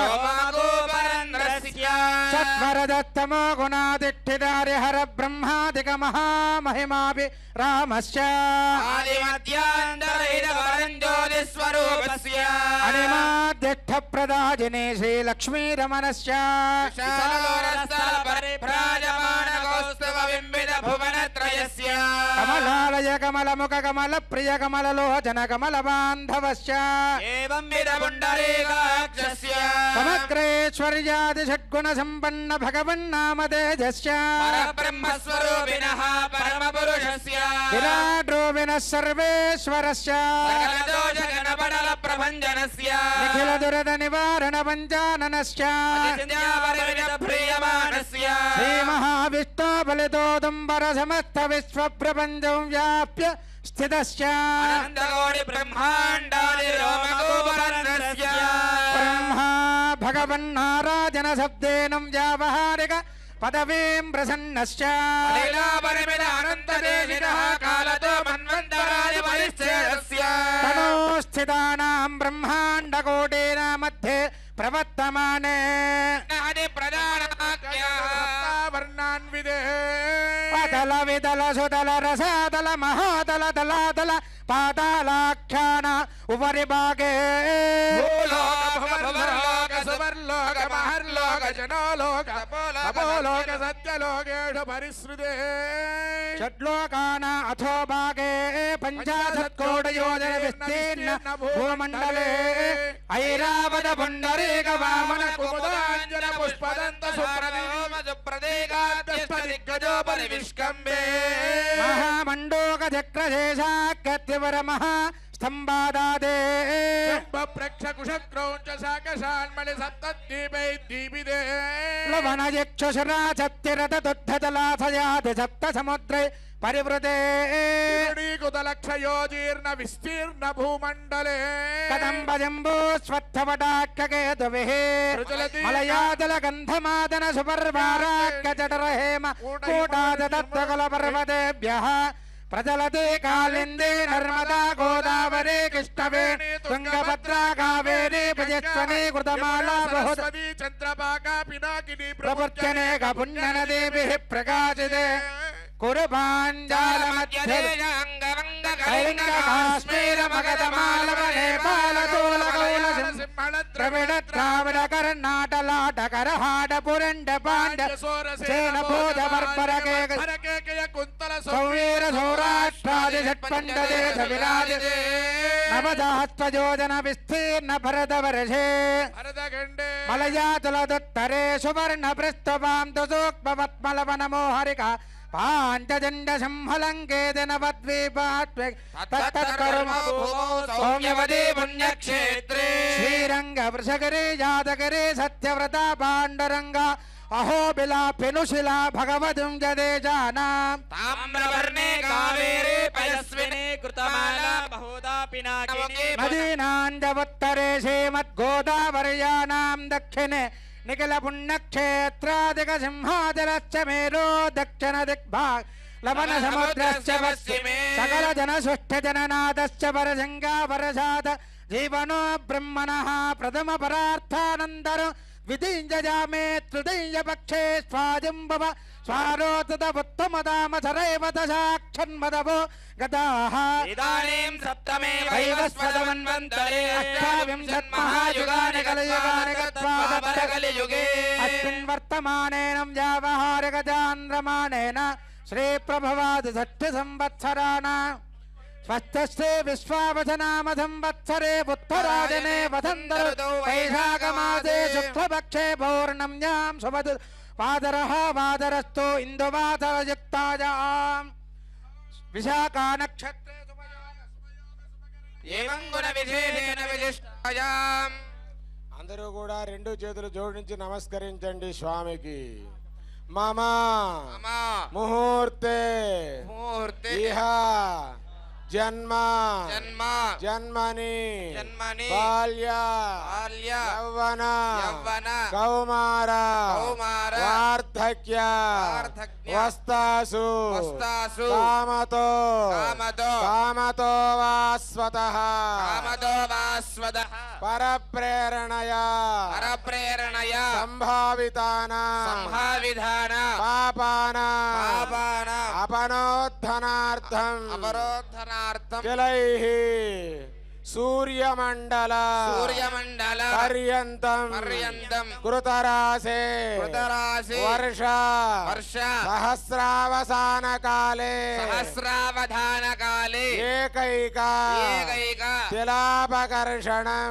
రోమగోపరంద్రస్య సత్వరదత్తమో గుణాదిష్ఠిదారి హర బ్రహ్మాదిక మహామహిమాభి రామస్య ఆదిమధ్యాంతరహితపరంజ్యోతిస్వరూపస్య అనిమాధ్యక్ష ప్రదాజినే శ్రీలక్ష్మీరమణస్య విశాలరస్థలపరిభ్రాజమానకౌస్తుభవింబితభువనత్రయస్య కమలాలయ కమలముఖ కమల ప్రియ కమలలోచన కమల బాంధవస్య ఏవం విధపుండరీకాక్షస్య సమగ్రేశ్వర్యాది షడ్గుణ సంపన్న భగవన్నామతేజస్య పరబ్రహ్మస్వరూపిణః పరమపురుషస్య విరాడ్రోవినః సర్వేశ్వరస్య సకలదోషగణపటల ప్రభంజనస్య నిఖిల దురద నివారణ పంచాననస్య ప్రియమానస్య శ్రీ మహావిష్ణు బలితోదంబర సమస్త విశ్వ ప్రపంచం వ్యాప్య స్థితస్య అనంతకోటి బ్రహ్మాండాది రోమగోపరంద్రస్య బ్రహ్మా భగవన్నారాజన శబ్దేనం వ్యావహారిక పదవీం ప్రసన్నస్య లీలాపరిమిత అనంతదేశినః కాలతో మన్వంతరాది పరిచ్ఛేదస్య తనో స్థితానాం బ్రహ్మాండ కోటీనా మధ్యే ప్రవర్తమానే నాది ప్రధానాఖ్యావర్ణాన్విదే పదల విదల సుదల రసాదల మహాదల దళాదల పాతాళాఖ్యాన ఉపరి భాగే భూలోక సువర్లోక మహర్లోక జనోలోక తపోలోక సత్యలోకేషు పరిశ్రుతే షడ్లోకాన అథో భాగే పంచాశత్కోటయోజన విస్తీర్ణ భూమండలే ఐరావత పుండరీక వామన కుముదాంజన పుష్పదంత సుప్రదీమ సుప్రదీకాద్యష్టదిగ్గజోపరి విష్కంబే మహామండోక చక్రశేషాకత్యవర మహా స్తంభాదాదే ప్రక్షకుశక్రౌంచ శాకశాన్మణి సప్తద్వీపై దీపిదే లవణ యక్షుశరా చత్తిరథ దుద్ధజలాథయాది సప్త సముద్రే పరివృతే కుతలక్షయోజీర్ణ విస్తీర్ణ భూమండలే కదంబ జంబూ స్వత్థవటాఖ్యకేతుభిః మలయాదల గంధమాదన సుపర్వారాఖ్యజఠర హేమ కూటాదత్తకుల పర్వతేభ్యః ప్రజలతే కాళిందే నర్మదా గోదావరి కృష్ణవేణి తుంగభద్రా కావేరీ ప్రజస్వనీ కృతమాలా బహుదీ చంద్రపాకా పినాకిని ప్రవర్తనేక పుణ్యనదీభిః ప్రకాశితే కురుపాంజాల మధ్య కళింగ కాశ్మీర మగధ మాలవ నేపాల తూల కౌల ద్రవిడ ద్రావిడ కర్ణాటలాట కరహాట పురండ పాండ సేన భోజ బర్బర కేక కుంతల సౌవీర సౌరాష్ట్రాది षट्पञ्चदेश विराजते नवसहस्रयोजन विस्तीर्ण भरतवर्षे भरतखण्डे मलयातुलदुत्तरे सुवर्णपृष्ठपां तु सूक्ष्मपद्मलवनमोहरिका पाञ्चजण्डसिंहलङ्केतनवद्वीपात्वे तत्तत्कर्म सौम्यवदे पुण्यक्षेत्रे श्रीरङ्गवृषगिरे यादगिरे सत्यव्रता पाण्डुरङ्ग अहोबिलापिनुशिला भगवतीं जदेजानाम् ताम्रवर्णे कावेरे पयस्विने कृतमाला बहुधा पिनाकिनी मदीनाञ्जवुत्तरे श्रीमद्गोदावर्याणां दक्षिणे निखिल पुण्यक्षेत्रादिक सिंहाचलश्च मेरो दक्षिण दिग्भाग लवण समुद्रश्च पश्चिमे सकल जनसुष्ठ जननादश्च परसंगा परसाद जीवनो ब्रह्मणः प्रथम परार्थानन्दर विधिञ्जयामे तृतीय पक्षे स्वाजम्भव स्वारोतद उत्तमदाम सरैव दशाक्षन्मदवो गदाः इदानीं सप्तमे वैवस्वतमन्वन्तरे अष्टाविंशन्महायुगानि कलियुगानि गत्वा कलियुगे अस्मिन् वर्तमानेन व्यावहारिकचान्द्रमाणेन श्रीप्रभवादि षष्ठिसंवत्सराणां स्वस्तिश्री विश्वावसनाम संवत्सरे उत्तरायणे वसन्तऋतौ वैशाखमासे शुक्लपक्षे पौर्णम्यां शुभदु पादरः वादरस्तु इन्दुवादरयुक्तायां विशाखा नक्षत्रे एवं गुण विशेषेण विशिष्टायाम् అందరూ కూడా రెండు చేతులు జోడించి నమస్కరించండి స్వామికి మమ ముహూర్తే ఇహ జన్మ జన్మని బాల్య యౌవన కౌమార వార్ధక్య వస్తాసు కామతో వాస్వతః పరప్రేరణయా సంభావితానాం పాపానాం అపనోద్ధనార్థం జలైః సూర్యమండల పర్యంతం కృతరాసే వర్ష సహస్రావసాన కాలే ఏకైక తిలాపకర్షణం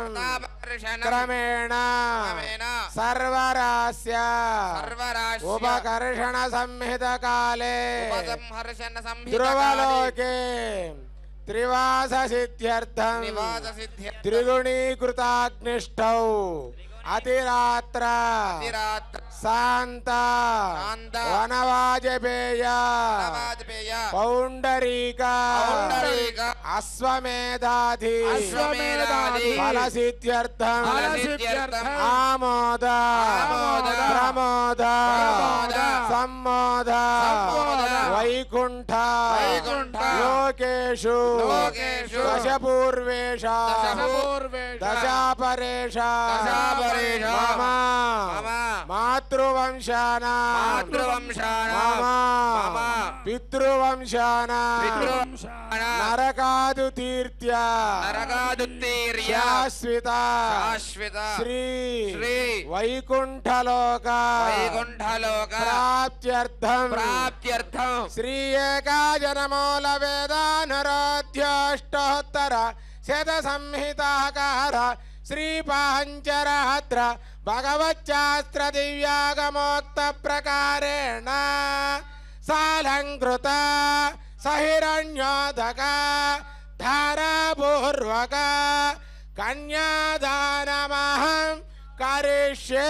క్రమేణ సర్వరాస్య ఉపకర్షణ సంహిత కాలే ధ్రువలోకే త్రివాస సిద్ధ్యర్థం త్రిగుణీకృతాగ్నిష్టౌ అతిరాత్ర శాంత వనవాజపేయ పౌండరీక అశ్వమేధాధి ఫలసిద్ధ్యర్థం ఆమోద ప్రమోద సమ్మోద వైకుంఠ లోకేషు దశపూర్వేష దశాపరేష మమ మాతృవంశానాం మమ పితృవంశానాం నరకాదు తీర్థ్య శాశ్వత శ్రీ వైకుంఠలోక ప్రాప్త్యర్థం శ్రీ ఏకాజనమూల వేదానురోధ్యోష్టోత్తర శత సంహితాకార శ్రీ పాంచరాత్ర భగవచ్చాస్త్ర దివ్యాగమోక్త ప్రకారేణ సాలంకృత సహిరణ్యోదక ధారాపూర్వక కన్యాదానమహం కరిష్యే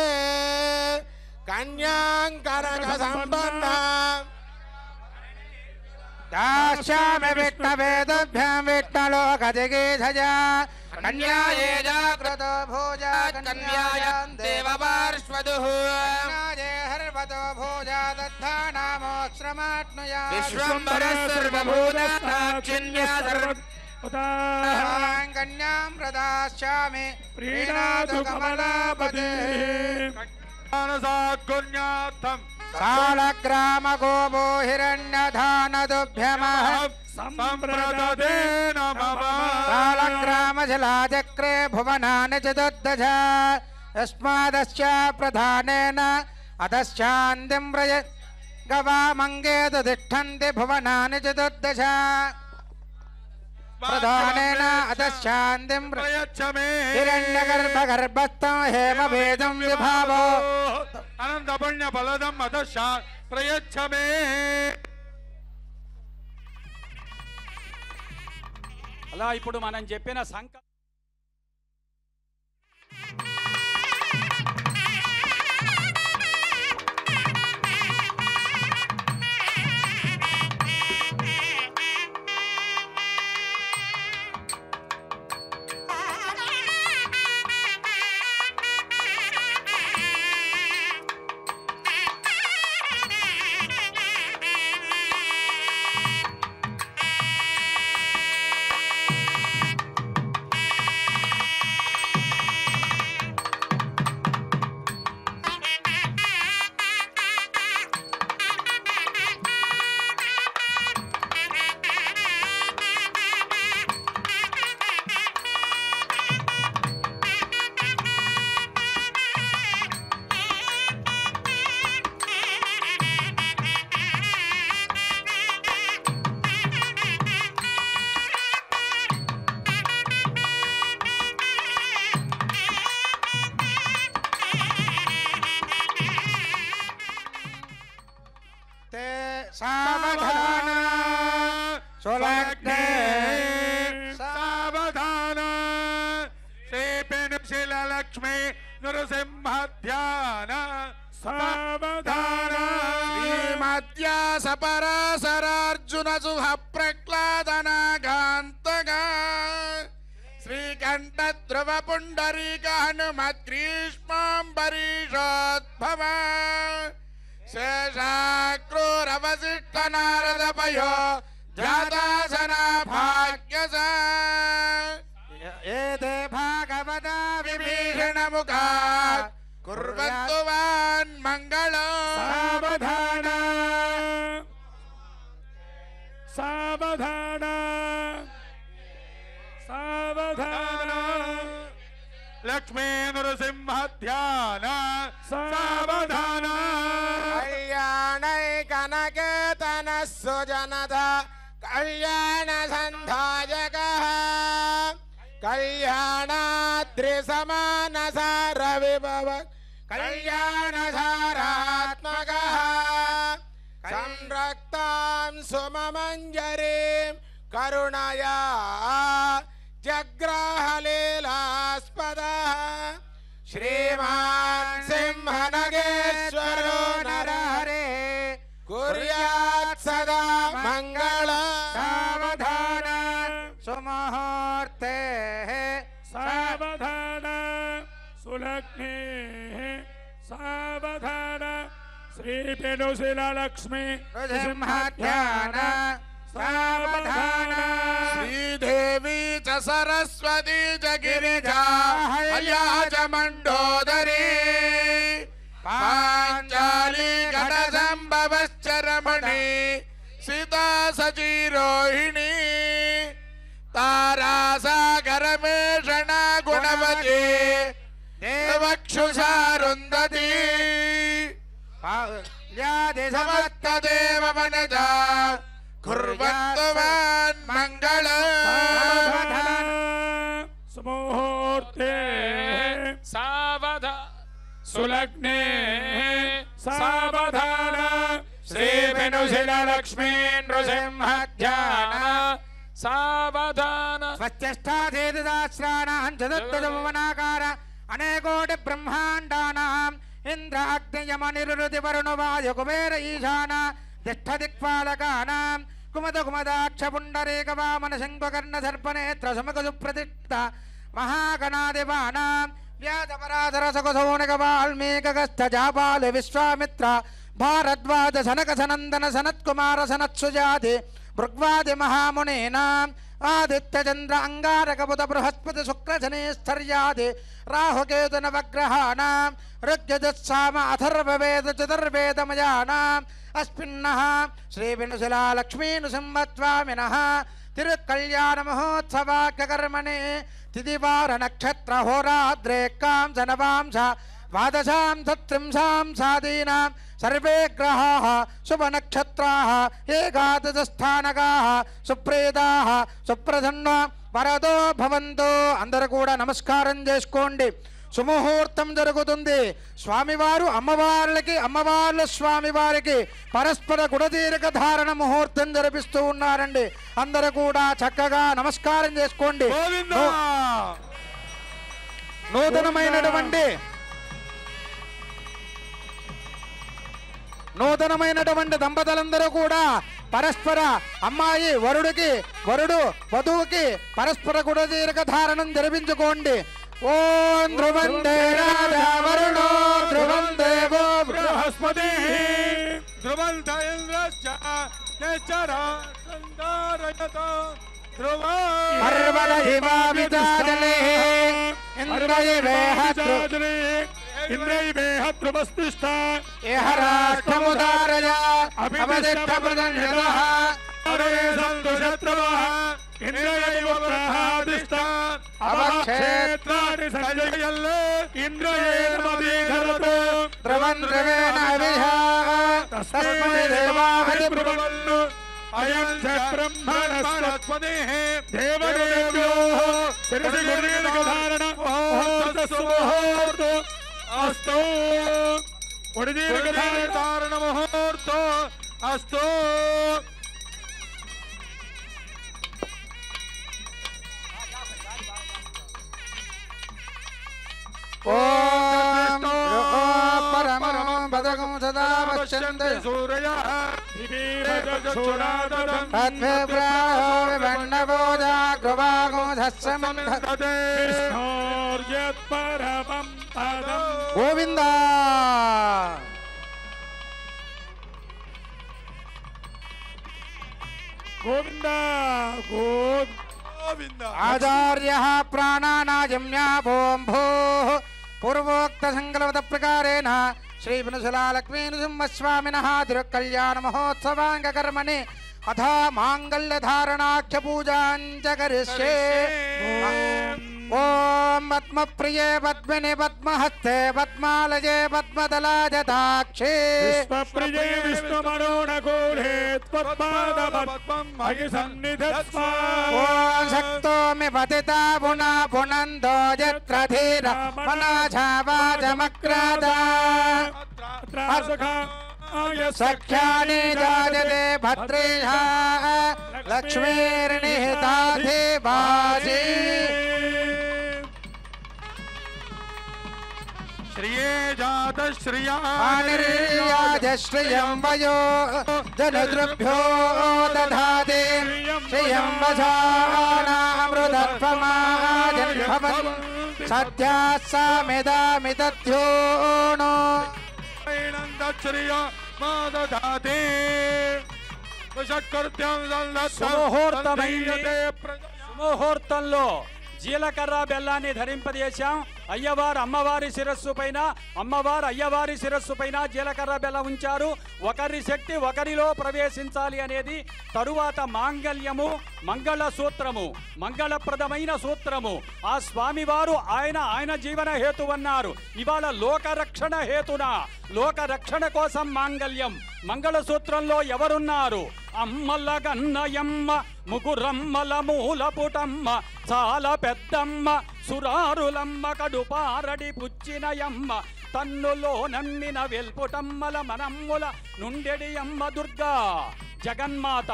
కన్యాంకనక సంపన్న दास्यामि विष्णवेदभ्यां विष्णलोकजिगीषया कन्याये जाग्रतो भोजा कन्यायां देवपार्श्वदुः कन्याये हर्वतो भोजा दद्धानामोश्रमात्मया विश्वम्भरः सर्वभूतस्थाक्षिण्या कन्यां प्रदास्यामि प्रीणातु कमलापते सात्कुन्यार्थं कालग्राम गोपो हिरण्यधानदुभ्यमः संप्रदते नमः कालग्राम शिलाचक्रे भुवनानि चतुर्दश यस्मादस्य प्रधानेन अधश्चान्तिं व्रज गवामङ्गे तु तिष्ठन्ति भुवनानि चतुर्दश प्रधानेन अतः शान्तिं प्रयच्छ मे हिरण्यगर्भगर्भस्थं हेमभेदं विभावो अनंत पुण्य फलदम् अतः प्रयच्छ मे అలా ఇప్పుడు మనం చెప్పిన సంకల్పం सावधान सुलग्ने सावधान श्रीपेनुशिलक्ष्मी नृसिंहध्यान सावधान श्रीमद्यास पराशरार्जुन सुह प्रह्लादनागान्तगा श्रीकण्ठ ध्रुव पुण्डरीक हनुमत् ग्रीष्माम्बरीषोद्भव शेषाक्रूरवसिष्ठ नारद पयो जातासना भाग्यसा एते भागवता विभीषण मुखा कुर्वन्तु वान् मङ्गलम् सावधान सावधान सावधान लक्ष्मी नृसिंहध्यान सावधान कल्याणैकनकेतनः सुजनता कल्याण सन्धायकः कल्याणाद्रिसमानसारविभव कल्याणसारात्मकः संरक्तां सुममञ्जरीं करुणया जग्राहलीलास्पदः श्रीमान् सिंहनगेश्वरो नरहरे कुर्यात् सदा मङ्गलम् सावधान सुमुहूर्ते सावधान सुलग्ने सावधान श्रीपेनुशिलक्ष्मी नृसिंहध्यान सावधान श्रीदेवी च सरस्वती च गिरिजा हया च मण्डोदरी पाञ्चाली घटसम्भवश्च रमणी सीता सचिरोहिणी तारासागरमेषणा गुणवती देवक्षुषारुन्धती समस्तदेव वनजा कुर्वन्तु वान् मङ्गलम् सुमुहूर्ते सावधान सुलग्ने सावधान श्रीपेनुशिलक्ष्मी नृसिंहध्यान सावधान स्वच्छष्टाधेददाश्राणां चतुर्दशभुवनाकार अनेकोटि ब्रह्माण्डानाम् इंद्र अग्नियमनिरुति वरुण वायु कुबेर ईशान दिष्ठदिक्पालकानां कुमद कुमदाक्ष पुण्डरीक वामन शङ्खकर्ण सर्पनेत्र सुमुख सुप्रतिष्ठ महागणाधिपानां व्याधपराधर सकुसौनक वाल्मीकगस्थ जाबाल विश्वामित्र भारद्वाज सनक सनंदन सनत्कुमार सनत्सुजाति भृग्वादि महामुनीनाम् आदित्य चंद्र अंगारक बुध बृहस्पति शुक्र शनि स्थर्यादि राहुकेतु नवग्रहाणां ऋग्यजुस्साम अथर्ववेद चतुर्वेदमयानाम् अस्मिन्नः श्रीपेनुशिला लक्ष्मी नृसिंहस्वामिनः तिरुकल्याण महोत्सवाख्यकर्मणे तिथिवार नक्षत्र होराद्रेक्कां नवांश द्वादशां तत्त्रिंशां सादीनां सर्वे ग्रहाः शुभनक्षत्राः एकादशस्थानकाः सुप्रेताः सुप्रसन्न వరదో భవంతో. అందరూ కూడా నమస్కారం చేసుకోండి. సుముహూర్తం జరుగుతుంది. స్వామివారు అమ్మవార్లకి అమ్మవార్ల స్వామివారికి పరస్పర గుడదీర్ఘ ధారణ ముహూర్తం జరిపిస్తూ ఉన్నారండి. అందరూ కూడా చక్కగా నమస్కారం చేసుకోండి. నూతనమైనటువంటి దంపతులందరూ కూడా పరస్పర అమ్మాయి వరుడికి వరుడు వధువుకి పరస్పర గుడదీర్ఘ ధారణం జరిపించుకోండి. ఓం ధ్రువం రాజా వరుణో ధ్రువం దేవో బృహస్పతి ధ్రువంత ఇంద్రశ్చ నేచరా సందారయతో పర్వతహిమావితాజలే ఇంద్రైవేహ ధ్రువస్పృష్ట ఏహ రాష్ట్రముదారయ అభిదిష్టప్రదన్యతః సంతుషత్రవః ఇంద్రయైవ ప్రహాదిష్ట అవక్షేత్రాణి సంజయల్ ఇంద్రయేనమదీధరతో ధ్రువం ధ్రువేణ అవిహా తస్మై దేవాభిబ్రువన్ను అయం చ బ్రహ్మణస్పతి దేవదేవ్యో శిరసి గురుదీర్ఘధారణ ముహూర్తో అస్తు గురుదీర్ఘధారణ ముహూర్తో అస్తు. ఓం పరమం పదకం సదా పశ్యంతి సూరయః గోవింద. గోవింద గోవింద. ఆచార్య ప్రాణానాజమ్యా భోం భూ పూర్వోక్త సంకల్ప ప్రకారేణ శ్రీ వినుసులా లక్ష్మీ నృసింహస్వామినః తిరుకల్యాణ మహోత్సవాంగకర్మణి అథ మాంగళ్యధారణాఖ్య పూజాంచ కరిష్యే. ఓం పద్మప్రియే పద్మిని పద్మహస్తే పద్మాలయే పద్మదలాజతాక్షే విశ్వప్రియే విష్ణుమనోనకూలే త్వత్పాదపద్మం మయి సన్నిధత్స్వ. ఓం శక్తోమి పతితా పునా పునందో యత్ర ధీర మనాఛావాజమక్రాద సఖ్యాని జాయతే భద్రేహ లక్ష్మీర్నిహితాధివాసి. శ్రియే జాత శ్రియా అనిర్యాజ శ్రియం వయో జనదృభ్యో దధాతి శ్రియం వసానామృతత్వమాజన్భవన్ సత్యాస్సామిదామిదధ్యోణో శ్రియ మాదధాతి సుముహూర్తంలో జీలకర్ర బెల్లాన్ని ధరింపజేశాం. అయ్యవారు అమ్మవారి శిరస్సు పైన అమ్మవారు అయ్యవారి శిరస్సు పైన జీలకర్ర బెల్లం ఉంచారు. ఒకరి శక్తి ఒకరిలో ప్రవేశించాలి అనేది. తరువాత మాంగళ్యము మంగళ సూత్రము మంగళప్రదమైన సూత్రము. ఆ స్వామివారు ఆయన జీవన హేతువన్నారు. ఇవాళ లోకరక్షణ హేతున లోకరక్షణ కోసం మాంగళ్యం మంగళసూత్రంలో ఎవరున్నారు? అమ్మల గన్నయమ్మ ముగురమ్మల మూలపుటమ్మ చాలా పెద్దమ్మ సురారులమ్మ కడుపారడి పుచ్చినయమ్మ తన్నులో నమ్మిన వెల్పుటమ్మల మనమ్ముల నుండెడి అమ్మ దుర్గా జగన్మాత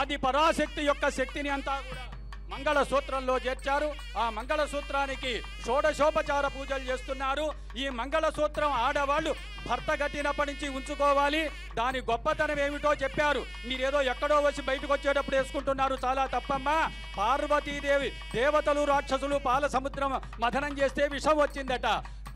ఆది పరాశక్తి యొక్క శక్తిని అంతా కూడా మంగళసూత్రంలో చేర్చారు. ఆ మంగళసూత్రానికి షోడశోపచార పూజలు చేస్తున్నారు. ఈ మంగళసూత్రం ఆడవాళ్ళు భర్త కట్టినప్పటి నుంచి ఉంచుకోవాలి. దాని గొప్పతనం ఏమిటో చెప్పారు. మీరేదో ఎక్కడో వచ్చి బయటకు వచ్చేటప్పుడు వేసుకుంటున్నారు, చాలా తప్పమ్మా. పార్వతీదేవి దేవతలు రాక్షసులు పాల సముద్రం మథనం చేస్తే విషం వచ్చిందట.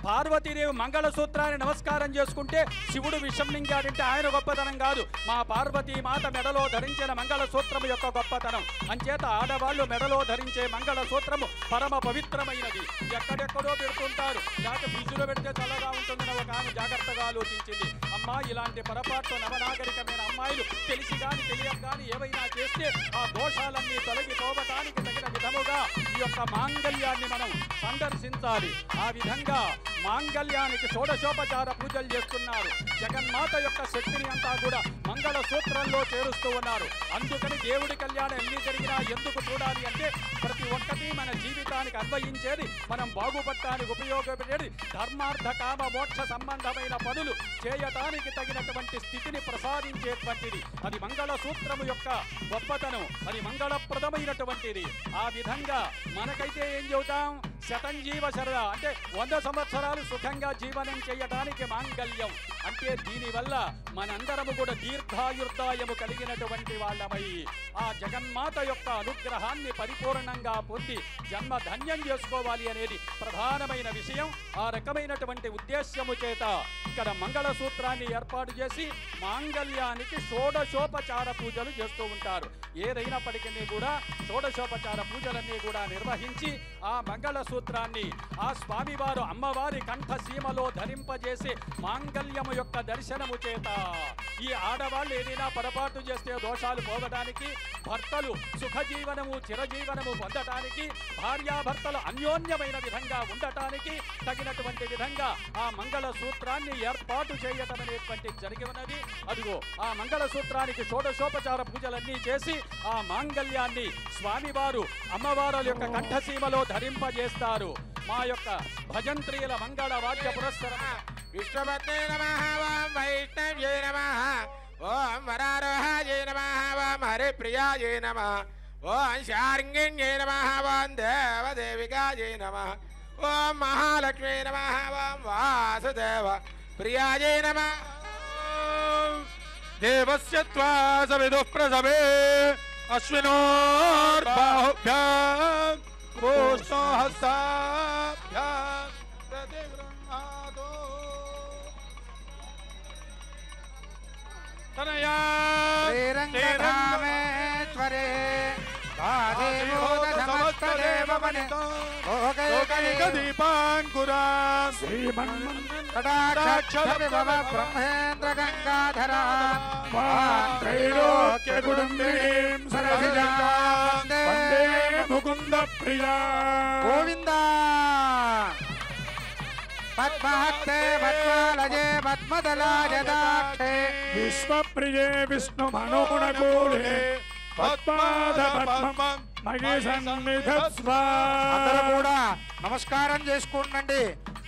పార్వతీదేవి మంగళసూత్రాన్ని నమస్కారం చేసుకుంటే శివుడు విషం మింగాడంటే ఆయన గొప్పతనం కాదు, మా పార్వతీ మాత మెడలో ధరించిన మంగళసూత్రము యొక్క గొప్పతనం. అంచేత ఆడవాళ్ళు మెడలో ధరించే మంగళసూత్రము పరమ పవిత్రమైనది. ఎక్కడెక్కడో పెడుతుంటారు, లేక ఫ్రిడ్జ్లో పెడితే చల్లగా ఉంటుందని ఒక ఆమె జాగ్రత్తగా ఆలోచించింది. అమ్మా, ఇలాంటి పొరపాట్లు నవనాగరికమైన అమ్మాయిలు తెలిసి కానీ తెలియక కానీ ఏవైనా చేస్తే ఆ దోషాలన్నీ తొలగిపోవటానికి తగిన విధముగా ఈ యొక్క మాంగళ్యాన్ని మనం సందర్శించాలి. ఆ విధంగా మాంగళ్యానికి షోడశోపచార పూజలు చేస్తున్నారు. జగన్మాత యొక్క శక్తిని అంతా కూడా మంగళ సూత్రంలో చేరుస్తూ ఉన్నారు. అందుకని దేవుడి కళ్యాణం ఎన్ని జరిగినా ఎందుకు చూడాలి అంటే ప్రతి ఒక్కటి మన జీవితానికి అన్వయించేది, మనం బాగుపడటానికి ఉపయోగపడేది, ధర్మార్థ కామ మోక్ష సంబంధమైన పనులు చేయటానికి తగినటువంటి స్థితిని ప్రసాదించేటువంటిది. అది మంగళ సూత్రము యొక్క గొప్పతనం, అది మంగళప్రదమైనటువంటిది. ఆ విధంగా మనకైతే ఏం చెబుతాం, శతంజీవ శరద అంటే 100 సంవత్సరాలు సుఖంగా జీవనం చేయడానికి మాంగళ్యం అంటే దీనివల్ల మనందరము కూడా దీర్ఘాయుర్దాయము కలిగినటువంటి వాళ్ళమై ఆ జగన్మాత యొక్క అనుగ్రహాన్ని పరిపూర్ణంగా పొంది జన్మ ధన్యం చేసుకోవాలి అనేది ప్రధానమైన విషయం. ఆ రకమైనటువంటి ఉద్దేశ్యము చేత ఇక్కడ మంగళసూత్రాన్ని ఏర్పాటు చేసి మాంగళ్యానికి షోడశోపచార పూజలు చేస్తూ ఉంటారు. ఏదైనప్పటికీ కూడా షోడశోపచార పూజలన్నీ కూడా నిర్వహించి ఆ మంగళసూత్రాన్ని ఆ స్వామివారు అమ్మవారి కంఠసీమలో ధరింపజేసి మాంగళ్యము యొక్క దర్శనము చేత ఈ ఆడవాళ్ళు ఏదైనా పొరపాటు చేస్తే దోషాలు పోవడానికి, భర్తలు సుఖజీవనము చిరజీవనము పొందటానికి, భార్యాభర్తలు అన్యోన్యమైన విధంగా ఉండటానికి తగినటువంటి విధంగా ఆ మంగళ సూత్రాన్ని ఏర్పాటు చేయటం అనేటువంటి జరిగి ఉన్నది. అదిగో ఆ మంగళ సూత్రానికి షోడశోపచార పూజలన్నీ చేసి ఆ మాంగళ్యాన్ని స్వామివారు అమ్మవారుల యొక్క కంఠసీమలో ధరింపజేస్తారు. మా యొక్క భజంత్రీల మంగళ వాద్య పురస్సరం విష్ణుపత్నే నమః ఓం వైష్ణవ్యే నమః ఓం వరారోహాయే నమః ఓం హరిప్రియాయే నమః ఓం శార్ంగిణ్యే నమః ఓం దేవదేవికాయే నమః ఓం మహాలక్ష్మీ నమః ఓం వాసుదేవ ప్రియాయే నమః. దేవస్య త్వా సవిదుః ప్రసవే అశ్వినోర్బాహుభ్యాం పుష్ణో హస్తాభ్యాం ప్రతిగృహ్ణాతో తనయా శ్రీరంగధామేశ్వరే దీపాంకురా బ్రహ్మేంద్ర గంగాధరా త్రైలోక్య కుటుంబినీం సరసిజాం వందే ముకుంద ప్రియా గోవింద పద్మహస్తే పద్మాలజే పద్మదలాజదాక్షే విశ్వప్రియే విష్ణు మనోనకూలే పద్మాద పద్మం మగి సన్నిధత్స్వ. అందరూ కూడా నమస్కారం చేసుకుంటండి.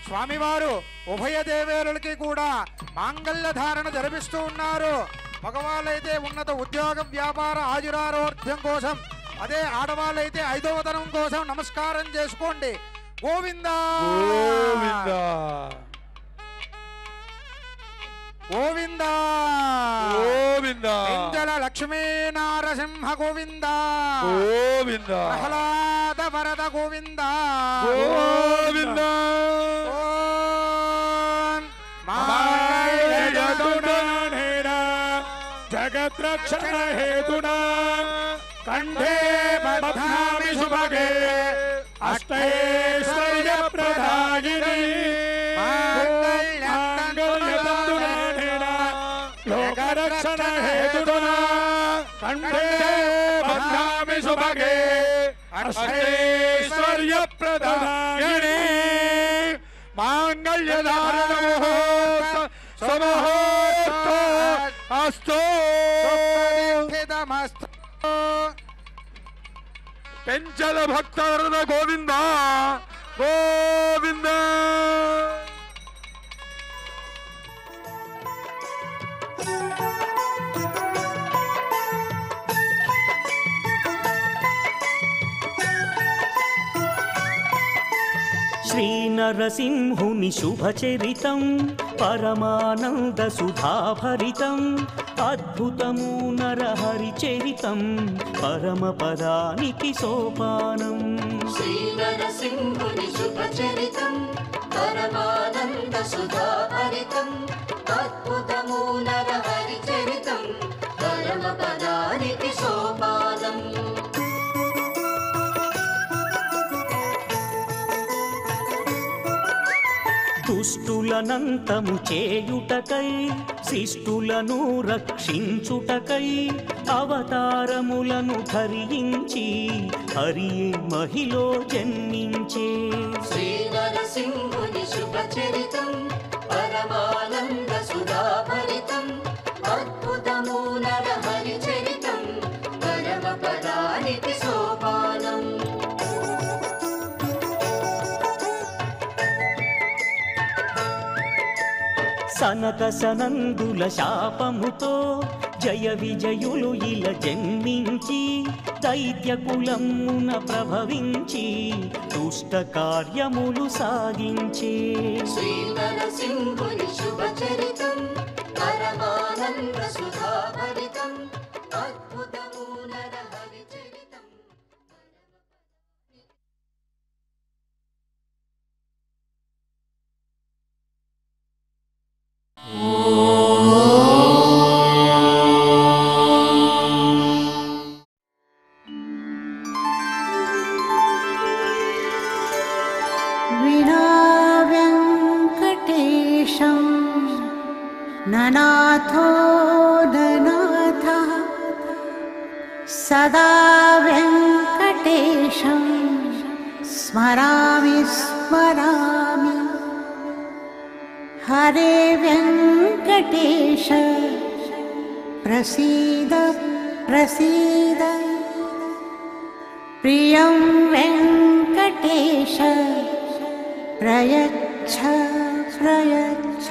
స్వామివారు ఉభయ దేవేరులకి కూడా మాంగళ్య ధారణ జరిపిస్తూ ఉన్నారు. మగవాళ్ళైతే ఉన్నత ఉద్యోగం వ్యాపార ఆజురారోగ్యం కోసం, అదే ఆడవాళ్ళైతే 5వ తరం కోసం నమస్కారం చేసుకోండి. గోవిందా గోవిందా గోవిందా గోవిందా ఇంజల లక్ష్మీ నారసింహ గోవిందా గోవిందా ప్రహ్లాద వరద గోవిందా గోవిందా జగద్రక్షణ హేతునా కంఠే బధ్నామి శుభగే అష్టైశ్వర్య ప్రదాయిని లోకరక్షణ హేతునా కంఠే బధ్నామి శుభగే అష్టైశ్వర్య ప్రదాయిని మాంగళ్యధారణ సమహోత్త అస్తో పెంచల భక్తవరద గోవింద గోవింద. శ్రీనరసింహుని శుభచరితం పరమానంద సుధాభరితం అద్భుతము నరహరి చరితం పరమపదానికి సోపానం. శ్రీనరసింహుని శుభచరితం పరమానంద సుధాభరితం అద్భుతము నరహరి చరితం పరమపదానికి సోపానం. దుష్టులనంతము చేయుటకై శిష్టులను రక్షించుటకై అవతారములను ధరించి హరియే మహిలో జన్మించే శ్రీ నరసింహుని శుభచరితం పరమానంద సుధాభరితం అద్భుతము నరహరి చరితం పరమ పదానికి సోపానం. సనక సనందుల శాపముతో జయ విజయులు ఇలా జన్మించి దైత్య కులమున ప్రభవించి దుష్ట కార్యములు సాగించే శ్రీ నరసింహుని శుభచరితం పరమానంద సుధాభరితం అద్భుతము నరహరి చరితం. विना वेङ्कटेशं ननाथो ननाथः सदा वेङ्कटेशं स्मरामि स्मरामि. हरे वेङ्कटेश प्रसीद प्रसीद. प्रियं वेङ्कटेश प्रयच्छ प्रयच्छ.